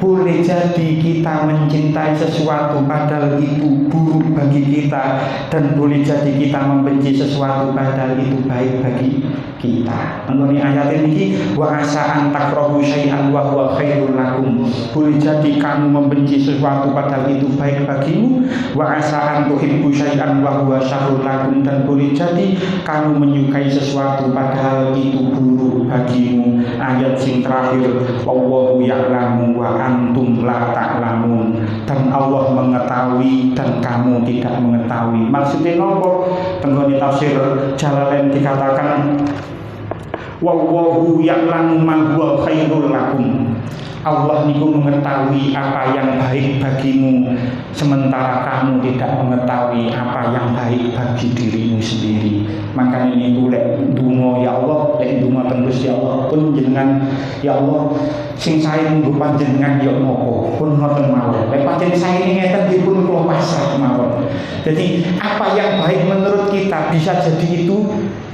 Boleh jadi kita mencintai sesuatu padahal itu buruk bagi kita, dan boleh jadi kita membenci sesuatu padahal itu baik bagi kita. Menurut ayat ini, wa asa'an takrahu syai'an wa huwa khairul lakum. Boleh jadi kamu membenci sesuatu padahal itu baik bagimu, wa asa'an tuhibbu syai'an wa huwa syarrul lakum, dan boleh jadi kamu menyukai sesuatu padahal itu buruk bagimu. Ayat sing terakhir, wallahu ya'lamu wa antum la ta'lamun, dan Allah mengetahui dan kamu tidak mengetahui. Maksudnya nopo? Tenggone tafsir Jalalain dikatakan wallahu ya'lamu ma huwa khairul lakum. Allah niku mengetahui apa yang baik bagimu, sementara kamu tidak mengetahui apa yang baik bagi dirimu sendiri. Makanya niku lek donga ya Allah, lek donga terus ya Allah pun jenengan ya Allah sing sae munggo panjenengan ya napa pun ngoten mawon. Lek panjenengan sae ngeten dipun kula pasrah mawon. Jadi apa yang baik menurut kita bisa jadi itu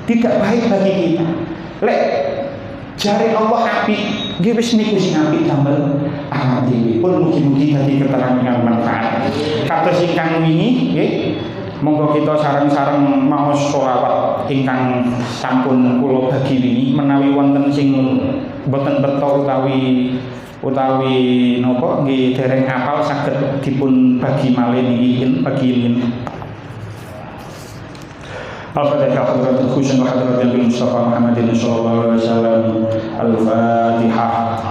tidak baik bagi kita. Lek jare Allah apik, nggih wis niku sing apik damel awak dhewe. Pun mugi-mugi dadi keterangan manfaat. Kados ingkang wingi nggih, monggo kita sareng-sareng maos sholawat ingkang sampun kula bagi wingi menawi wonten sing boten beto utawi napa nggih dereng apal saged dipun bagi malih niki bagi Al-Fatihah hadratul khusyuk wa hadratul Nabi Mustafa Muhammadin sallallahu alaihi wasallam. Al-Fatihah.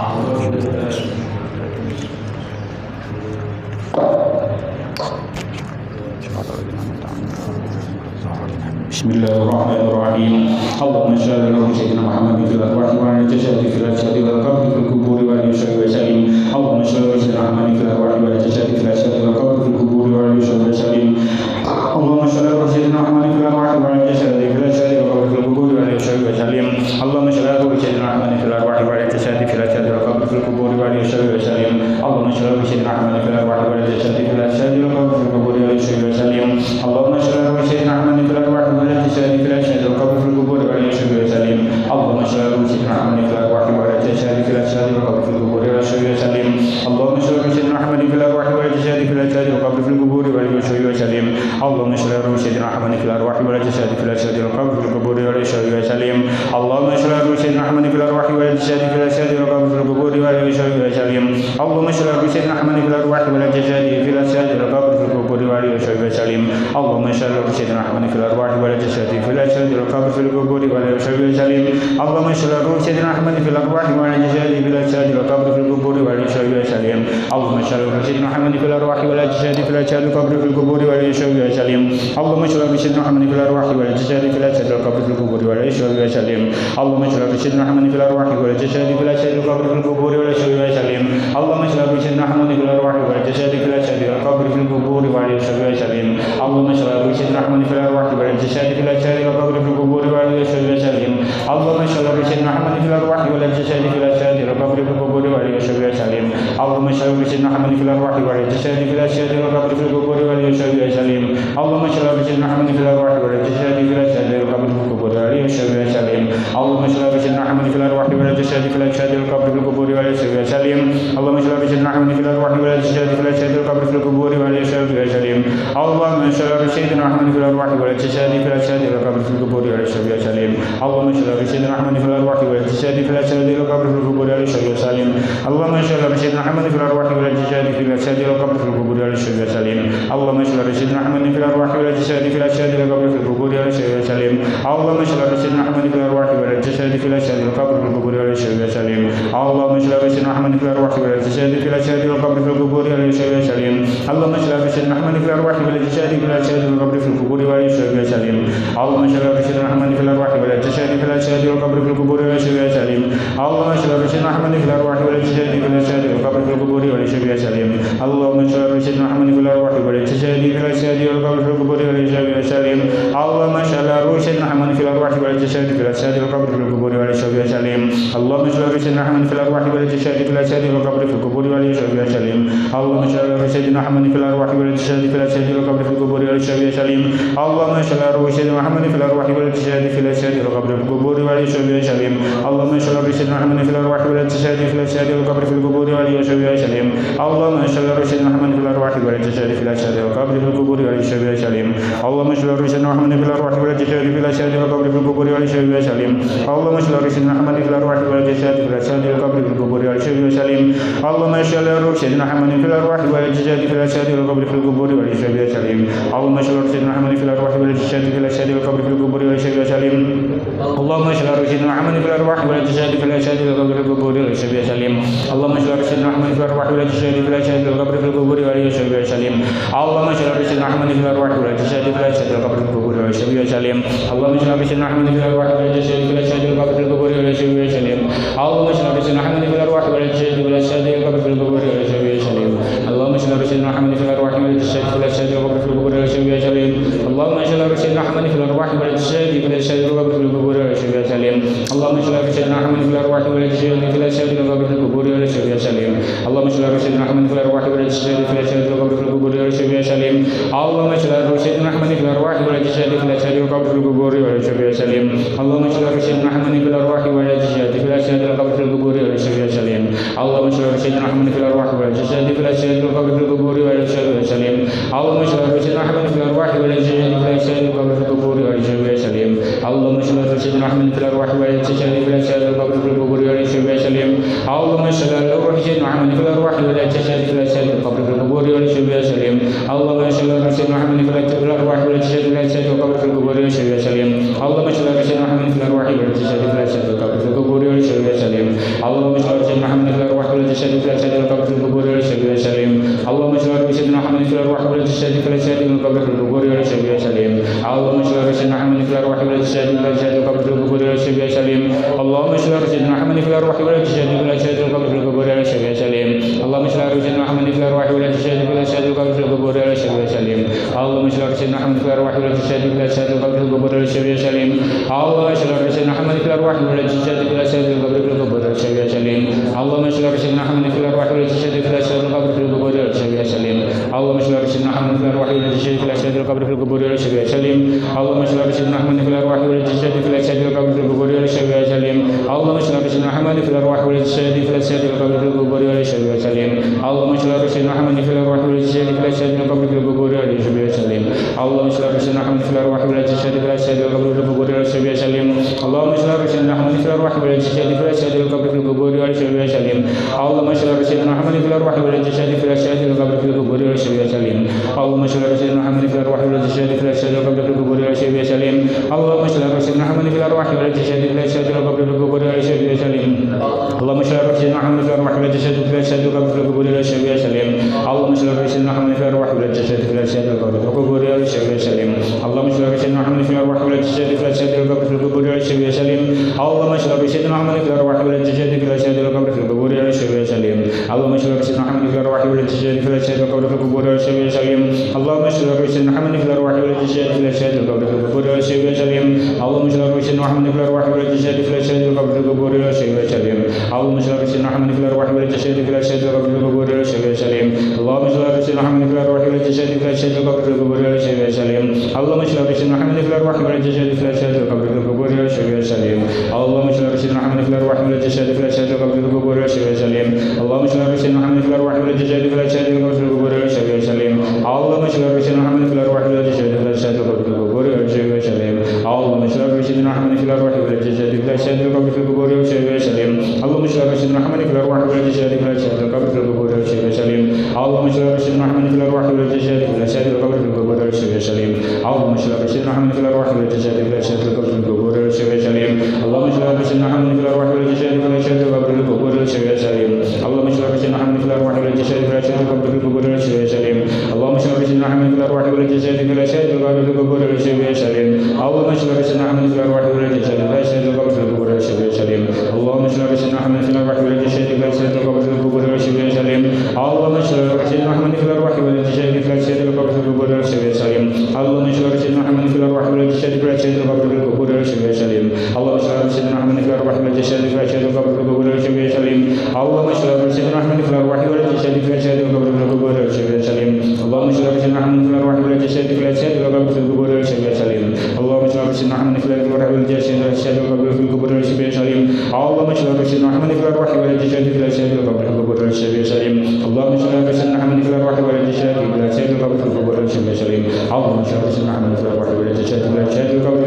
Bismillahirrahmanirrahim. Allahumma shalli ala sayyidina Muhammadin fil arwah wa ala jasadi fil ajsadi wal qabri fil quburi wa ala sahbihi wa sallim. Allahumma shalli ala sayyidina Muhammadin fil arwah wa ala jasadi fil ajsadi wal qabri fil quburi wa ala sahbihi wa sallim. Allahumma shalli ala sayyidina Muhammadin fil arwah wa ala jasadi fil ajsadi wal qabri fil quburi wa ala sahbihi wa sallim. Allahumma shalli ala sayyidina Muhammadin fil arwah wa ala jasadi fil ajsadi wal qabri fil quburi wa ala sahbihi wa sallim. Allahumma shalli ala sayyidina Muhammadin fil arwah wa ala jasadi fil ajsadi wal qabri fil quburi wa ala sahbihi wa sallim. Allahumma shalli ala sayyidina Muhammadin fil arwah wa ala jasadi fil ajsadi wal qabri fil quburi wa ala sahbihi wa sallim. Allahumma shalli ala sayyidina Muhammadin fil arwah wa ala jasadi fil ajsadi wal qabri fil quburi wa ala sahbihi wa sallim. Allahumma shalli ala sayyidina Muhammadin fil arwah wa ala jasadi fil ajsadi wal qabri fil quburi wa ala sahbihi wa sallim. Allahumma shalli ala sayyidina Muhammadin fil arwah wa ala jasadi fil ajsadi wal qabri fil quburi wa ala sahbihi wa sallim. Allahumma shalli ala sayyidina Muhammadin fil arwah wa ala jasadi fil ajsadi wal qabri fil quburi wa ala sahbihi wa sallim. Allahumma shalli ala sayyidina Muhammadin fil arwah wa ala jasadi fil ajsadi wal qabri fil quburi wa ala sahbihi wa sallim. Allahumma shalli ala sayyidina Muhammadin fil arwah wa ala jasadi fil ajsadi wal qabri fil quburi wa ala sahbihi wa sallim. Allahumma shalli ala sayyidina Muhammadin fil arwah wa ala jasadi fil ajsadi wal qabri fil quburi wa ala sahbihi wa sallim. Allahumma shalli ala sayyidina Muhammadin fil arwah wa ala jasadi fil ajsadi wal qabri fil quburi wa ala sahbihi wa sallim. Allahumma shalli ala sayyidina Muhammadin fil arwah wa ala jasadi fil ajsadi wal qabri fil quburi wa ala sahbihi wa sallim. Allahumma shalli ala sayyidina Muhammadin fil arwah wa ala jasadi fil ajsadi wal qabri fil quburi wa ala sahbihi wa sallim. Allahumma shalli ala sayyidina Muhammadin fil arwah wa ala jasadi fil ajsadi wal qabri fil quburi wa ala sahbihi wa sallim. Allahumma shalli ala sayyidina Muhammadin fil arwah wa ala jasadi fil ajsadi wal qabri fil quburi wa ala sahbihi wa sallim. Allahumma shalli ala sayyidina Muhammadin fil arwah wa ala jasadi fil ajsadi wal qabri fil quburi wa ala sahbihi wa sallim. Allahumma shalli ala sayyidina Muhammadin fil arwah wa ala jasadi fil ajsadi wal qabri fil quburi wa ala sahbihi wa sallim. Allahumma shalli ala sayyidina Muhammadin fil arwah wa ala jasadi fil ajsadi wal qabri fil quburi wa ala sahbihi wa sallim. Allahumma shalli ala sayyidina Muhammadin fil arwah wa ala jasadi fil ajsadi wal qabri fil quburi wa ala sahbihi wa sallim. Allahumma shalli ala sayyidina Muhammadin fil arwah wa ala jasadi fil ajsadi wal qabri fil quburi wa ala sahbihi wa sallim. Allahumma shalli ala sayyidina Muhammadin fil arwah wa ala jasadi fil ajsadi wal qabri fil quburi wa ala sahbihi wa sallim. Allahumma shalli ala sayyidina Muhammadin fil arwah wa ala jasadi fil ajsadi wal qabri fil quburi wa ala sahbihi wa sallim. Allahumma shalli ala sayyidina Muhammadin fil arwah wa ala jasadi fil ajsadi wal qabri fil quburi wa ala sahbihi wa sallim. Allahumma shalli ala sayyidina Muhammadin fil arwah wa ala jasadi fil ajsadi wal qabri fil quburi wa ala sahbihi wa sallim. Allahumma shalli ala sayyidina Muhammadin fil arwah wa ala jasadi fil ajsadi wal qabri fil quburi wa ala sahbihi wa sallim. Allahumma shalli ala sayyidina Muhammadin fil arwah wa ala jasadi fil ajsadi wal qabri fil quburi wa ala sahbihi wa sallim. Allahumma shalli ala sayyidina Muhammadin fil arwah wa ala jasadi fil ajsadi wal qabri fil quburi wa ala sahbihi wa sallim. Allahumma shalli ala sayyidina Muhammadin fil arwah wa ala jasadi fil ajsadi wal qabri fil quburi wa ala sahbihi wa sallim. Allahumma shalli ala sayyidina Muhammadin fil arwah wa ala jasadi fil ajsadi wal qabri fil quburi wa ala sahbihi wa sallim. Allahumma shalli ala sayyidina Muhammadin fil arwah wa ala jasadi fil ajsadi wal qabri fil quburi wa ala sahbihi wa sallim. Allahumma shalli ala sayyidina Muhammadin fil arwah wa ala jasadi fil ajsadi wal qabri fil quburi wa ala sahbihi wa sallim. Allahumma shalli ala sayyidina Muhammadin fil arwah wa ala jasadi fil ajsadi wal qabri fil quburi wa ala sahbihi wa sallim. Allahumma shalli ala sayyidina Muhammadin fil arwah wa ala jasadi fil ajsadi wal qabri fil quburi wa ala sahbihi wa sallim. Allahumma shalli ala sayyidina Muhammadin fil arwah wa ala jasadi fil ajsadi wal qabri fil quburi wa ala sahbihi wa sallim. Allahumma shalli ala sayyidina Muhammadin fil arwah wa ala jasadi fil ajsadi wal qabri fil quburi wa ala sahbihi wa sallim. Allahumma shalli ala sayyidina Muhammadin fil arwah wa ala jasadi fil ajsadi wal qabri fil quburi wa ala sahbihi wa sallim. Allahumma shalli ala sayyidina Muhammadin fil arwah wa ala jasadi fil ajsadi wal qabri fil quburi wa ala sahbihi wa sallim. Allahumma shalli ala sayyidina Muhammadin fil arwah wa ala jasadi fil ajsadi wal qabri fil quburi wa ala sahbihi wa sallim. Allahumma shalli ala sayyidina Muhammadin fil arwah wa ala jasadi fil ajsadi wal qabri fil quburi wa ala sahbihi wa sallim. Allahumma shalli ala sayyidina Muhammadin fil arwah wa ala jasadi fil ajsadi wal qabri fil quburi wa ala sahbihi wa sallim. Allahumma shalli ala sayyidina Muhammadin fil arwah wa ala jasadi fil ajsadi wal qabri fil quburi wa ala sahbihi wa sallim. Allahumma shalli ala sayyidina Muhammadin fil arwah wa ala jasadi fil ajsadi wal qabri fil quburi wa ala sahbihi wa sallim. Allahumma shalli ala sayyidina Muhammadin fil arwah wa ala jasadi fil ajsadi wal qabri fil quburi wa ala sahbihi wa sallim. Allahumma shalli ala sayyidina Muhammadin fil arwah wa ala jasadi fil ajsadi wal qabri fil quburi wa ala sahbihi wa sallim. Allahumma shalli ala sayyidina Muhammadin fil arwah wa ala jasadi fil ajsadi wal qabri fil quburi wa ala sahbihi wa sallim. Allahumma shalli ala sayyidina Muhammadin fil arwah wa ala jasadi fil ajsadi wal qabri fil quburi wa ala sahbihi wa sallim. Allahumma shalli ala sayyidina Muhammadin fil arwah wa ala jasadi fil ajsadi wal qabri fil quburi wa ala sahbihi wa sallim. Allahumma shalli ala sayyidina Muhammadin fil arwah wa ala jasadi fil ajsadi wal qabri fil quburi wa ala sahbihi wa sallim. Allahumma shalli ala sayyidina Muhammadin fil arwah wa ala jasadi fil ajsadi wal qabri fil quburi wa ala sahbihi wa sallim. Allahumma shalli ala sayyidina Muhammadin fil arwah wa ala jasadi fil ajsadi wal qabri fil quburi wa ala sahbihi wa sallim. Allahumma shalli ala sayyidina Muhammadin fil arwah wa ala jasadi fil ajsadi wal qabri fil quburi wa ala sahbihi wa sallim. Allahumma shalli ala sayyidina Muhammadin fil arwah wa ala jasadi fil ajsadi wal qabri fil quburi wa ala sahbihi wa sallim. Allahumma shalli ala sayyidina Muhammadin fil arwah wa ala jasadi fil ajsadi wal qabri fil quburi wa ala sahbihi wa sallim. Allahumma shalli ala sayyidina Muhammadin fil arwah wa ala jasadi fil ajsadi wal qabri fil quburi wa ala sahbihi wa sallim. وصحبه وسلم اللهم صل على روح سيدنا محمد في الأرواح والأجساد في الأجساد في القبر في القبور وصحبه وسلم اللهم صل على سيدنا محمد في الأرواح والأجساد في الأجساد في القبر في القبور وصحبه وسلم اللهم صل على سيدنا محمد في الأرواح والأجساد في الأجساد في القبر في القبور وصحبه وسلم اللهم صل على سيدنا محمد في الأرواح والأجساد في الأجساد في القبر في القبور وصحبه وسلم اللهم صل على سيدنا محمد في الأرواح والأجساد في الأجساد في القبر في القبور وصحبه وسلم اللهم صل على سيدنا محمد في الأرواح والأجساد في الأجساد في القبر في القبور وصحبه وسلم اللهم صل على سيدنا محمد في الأرواح والأجساد في الأجساد في القبر في القبور وصحبه وسلم اللهم صل على سيدنا محمد في الأرواح والأجساد في الأجساد في القبر في القبور وصحبه وسلم اللهم صل على سيدنا محمد في الأرواح والأجساد في الأجساد في القبر في القبور وصحبه وسلم اللهم صل على سيدنا محمد في الأرواح والأجساد في الأجساد في القبر في القبور وصحبه وسلم اللهم صل على سيدنا محمد في الأرواح والأجساد في الأجساد في القبر في القبور وصحبه وسلم اللهم صل على سيدنا محمد في الأرواح والأجساد في الأجساد في القبر في القبور وصحبه وسلم اللهم صل على سيدنا محمد في الأرواح والأجساد في الأجساد في القبر في القبور وصحبه وسلم اللهم صل على سيدنا محمد في الأرواح والأجساد في الأجساد في القبر في القبور وصحبه وسلم اللهم صل على سيدنا محمد في الأرواح والأجساد في الأجساد في القبر في القبور وصحبه وسلم اللهم صل على سيدنا محمد في الأرواح والأجساد في الأجساد في القبر في القبور وصحبه وسلم اللهم صل على سيدنا محمد في الأرواح والأجساد في الأجساد في القبر في القبور وصحبه وسلم اللهم صل على سيدنا محمد في الأرواح والأجساد في الأجساد في القبر في القبور وصحبه وسلم اللهم صل على سيدنا محمد في الأرواح والأجساد في الأجساد في القبر في القبور وصحبه وسلم اللهم صل على سيدنا محمد في الأرواح والأجساد في الأجساد في القبر في القبور وصحبه وسلم اللهم صل على سيدنا محمد في الأرواح والأجساد في الأجساد في القبر في القبور وصحبه وسلم اللهم صل على سيدنا محمد في الأرواح والأجساد في الأجساد في القبر في القبور وصحبه وسلم اللهم صل على سيدنا محمد في الأرواح والأجساد في الأجساد في القبر في القبور وصحبه وسلم اللهم صل على سيدنا محمد في الأرواح والأجساد في الأجساد في القبر في القبور وصحبه وسلم اللهم صل على سيدنا محمد في الأرواح والأجساد في الأجساد في القبر في القبور وصحبه وسلم اللهم صل على سيدنا محمد في الأرواح والأجساد في الأجساد في القبر في القبور وصحبه وسلم اللهم صل على سيدنا محمد في الأرواح والأجساد في الأجساد في القبر في القبور وصحبه وسلم اللهم صل على سيدنا محمد في الأرواح والأجساد في الأجساد في القبر في القبور وصحبه وسلم اللهم صل على سيدنا محمد في الأرواح والأجساد في الأجساد في القبر في القبور وصحبه وسلم اللهم صل على سيدنا محمد في الأرواح والأجساد في الأجساد في القبر في القبور وصحبه وسلم اللهم صل على سيدنا محمد في الأرواح والأجساد في الأجساد في القبر في القبور وصحبه وسلم اللهم صل على سيدنا محمد في الأرواح والأجساد في الأجساد في القبر في القبور وصحبه وسلم اللهم صل على سيدنا محمد في الأرواح والأجساد في الأجساد في القبر في القبور وصحبه وسلم اللهم صل على سيدنا محمد في الأرواح والأجساد في الأجساد في القبر في القبور وصحبه وسلم اللهم صل على سيدنا محمد في الأرواح والأجساد في الأجساد في القبر في القبور وصحبه وسلم اللهم صل على سيدنا محمد في الأرواح والأجساد في الأجساد في القبر في القبور وصحبه وسلم اللهم صل على سيدنا محمد في الأرواح والأجساد في الأجساد في القبر في القبور وصحبه وسلم اللهم صل على سيدنا محمد في الأرواح والأجساد في الأجساد في القبر في القبور وصحبه وسلم اللهم صل على سيدنا محمد في الأرواح والأجساد في الأجساد في القبر في القبور وصحبه وسلم اللهم صل على سيدنا محمد في الأرواح والأجساد في الأجساد في القبر في القبور وصحبه وسلم اللهم صل على سيدنا محمد في الأرواح والأجساد في الأجساد في القبر في القبور وصحبه وسلم اللهم صل على سيدنا محمد في الأرواح والأجساد في الأجساد في القبر في القبور وصحبه وسلم اللهم صل على سيدنا محمد في الأرواح والأجساد في الأجساد في القبر في القبور وصحبه وسلم اللهم صل على سيدنا محمد في الأرواح والأجساد في الأجساد في القبر في القبور وصحبه وسلم اللهم صل على سيدنا محمد في الأرواح والأجساد في الأجساد في القبر في القبور وصحبه وسلم اللهم صل على سيدنا محمد في الأرواح والأجساد في الأجساد في القبر في القبور وصحبه وسلم اللهم صل على سيدنا محمد في الأرواح والأجساد في الأجساد في القبر في القبور وصحبه وسلم اللهم صل على سيدنا محمد في الأرواح والأجساد في الأجساد في القبر في القبور وصحبه وسلم اللهم صل على سيدنا محمد في الأرواح والأجساد في الأجساد في القبر في القبور وصحبه وسلم اللهم صل على سيدنا محمد في الأرواح والأجساد في الأجساد في القبر في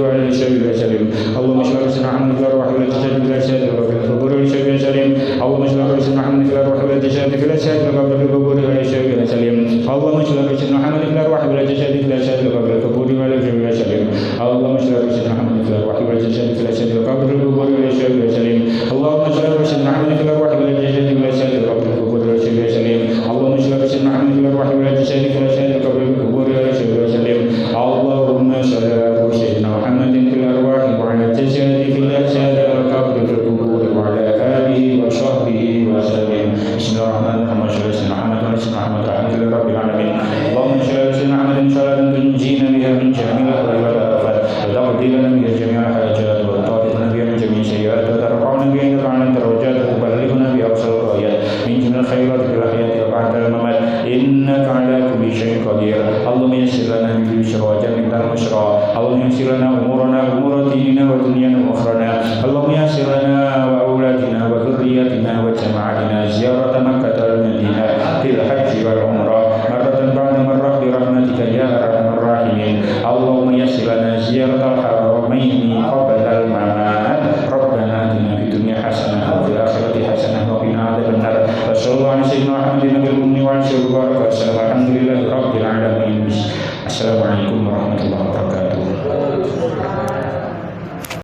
القبور وصحبه وسلم اللهم صل على سيدنا محمد في الأرواح والأجساد في الأجساد في القبر في القبور وصحبه وسلم اللهم صل على سيدنا محمد في الأرواح والأجساد في الأجساد في القبر في القبور وصحبه وسلم اللهم صل على سيدنا محمد في الأرواح والأجساد في الأجساد في القبر في القبور وصحبه وسلم اللهم صل على سيدنا محمد في الأرواح والأجساد في الأجساد في القبر في القبور وصحبه وسلم اللهم صل على سيدنا محمد في الأرواح والأجساد في الأجساد في القبر في القبور وصحبه وسلم اللهم صل على سيدنا محمد في الأرواح والأجساد في الأجساد في القبر في القبور وصحبه وسلم اللهم صل على سيدنا محمد في الأرواح والأجساد في الأجساد في القبر في القبور وصحبه وسلم اللهم صل على سيدنا محمد في الأرواح والأجساد في الأجساد في القبر في القبور وعلى آله وصحبه وسلم بسم الله الرحمن الرحيم صل على سيدنا محمد وعلى سيدنا محمد الحمد لله رب العالمين اللهم صل على سيدنا محمد صلاة تنجينا بها من جميع الأهوال والآفات وتقضي لنا بها جميع الحاجات وتطهرنا بها من جميع السيئات وترفعنا بها إلى أعلى الدرجات وتبلغنا بها أقصى الغايات من جميع الخيرات في الحياة وبعد الممات إنك على كل شيء قدير اللهم يسر لنا باليسر وجنبنا العسرى اللهم يسر لنا أمور ديننا ودنيانا وأخرانا اللهم يسر لنا وأولادنا وذرياتنا وجماعتنا زيارة مكة والمدينة في الحج والعمرة مرة بعد مرة برحمتك يا أرحم الراحمين اللهم يسر لنا زيارة الحرمين قبل الممات ربنا آتنا في الدنيا حسنة wasallam. Alhamdulillahirabbil alamin. Assalamualaikum warahmatullahi wabarakatuh.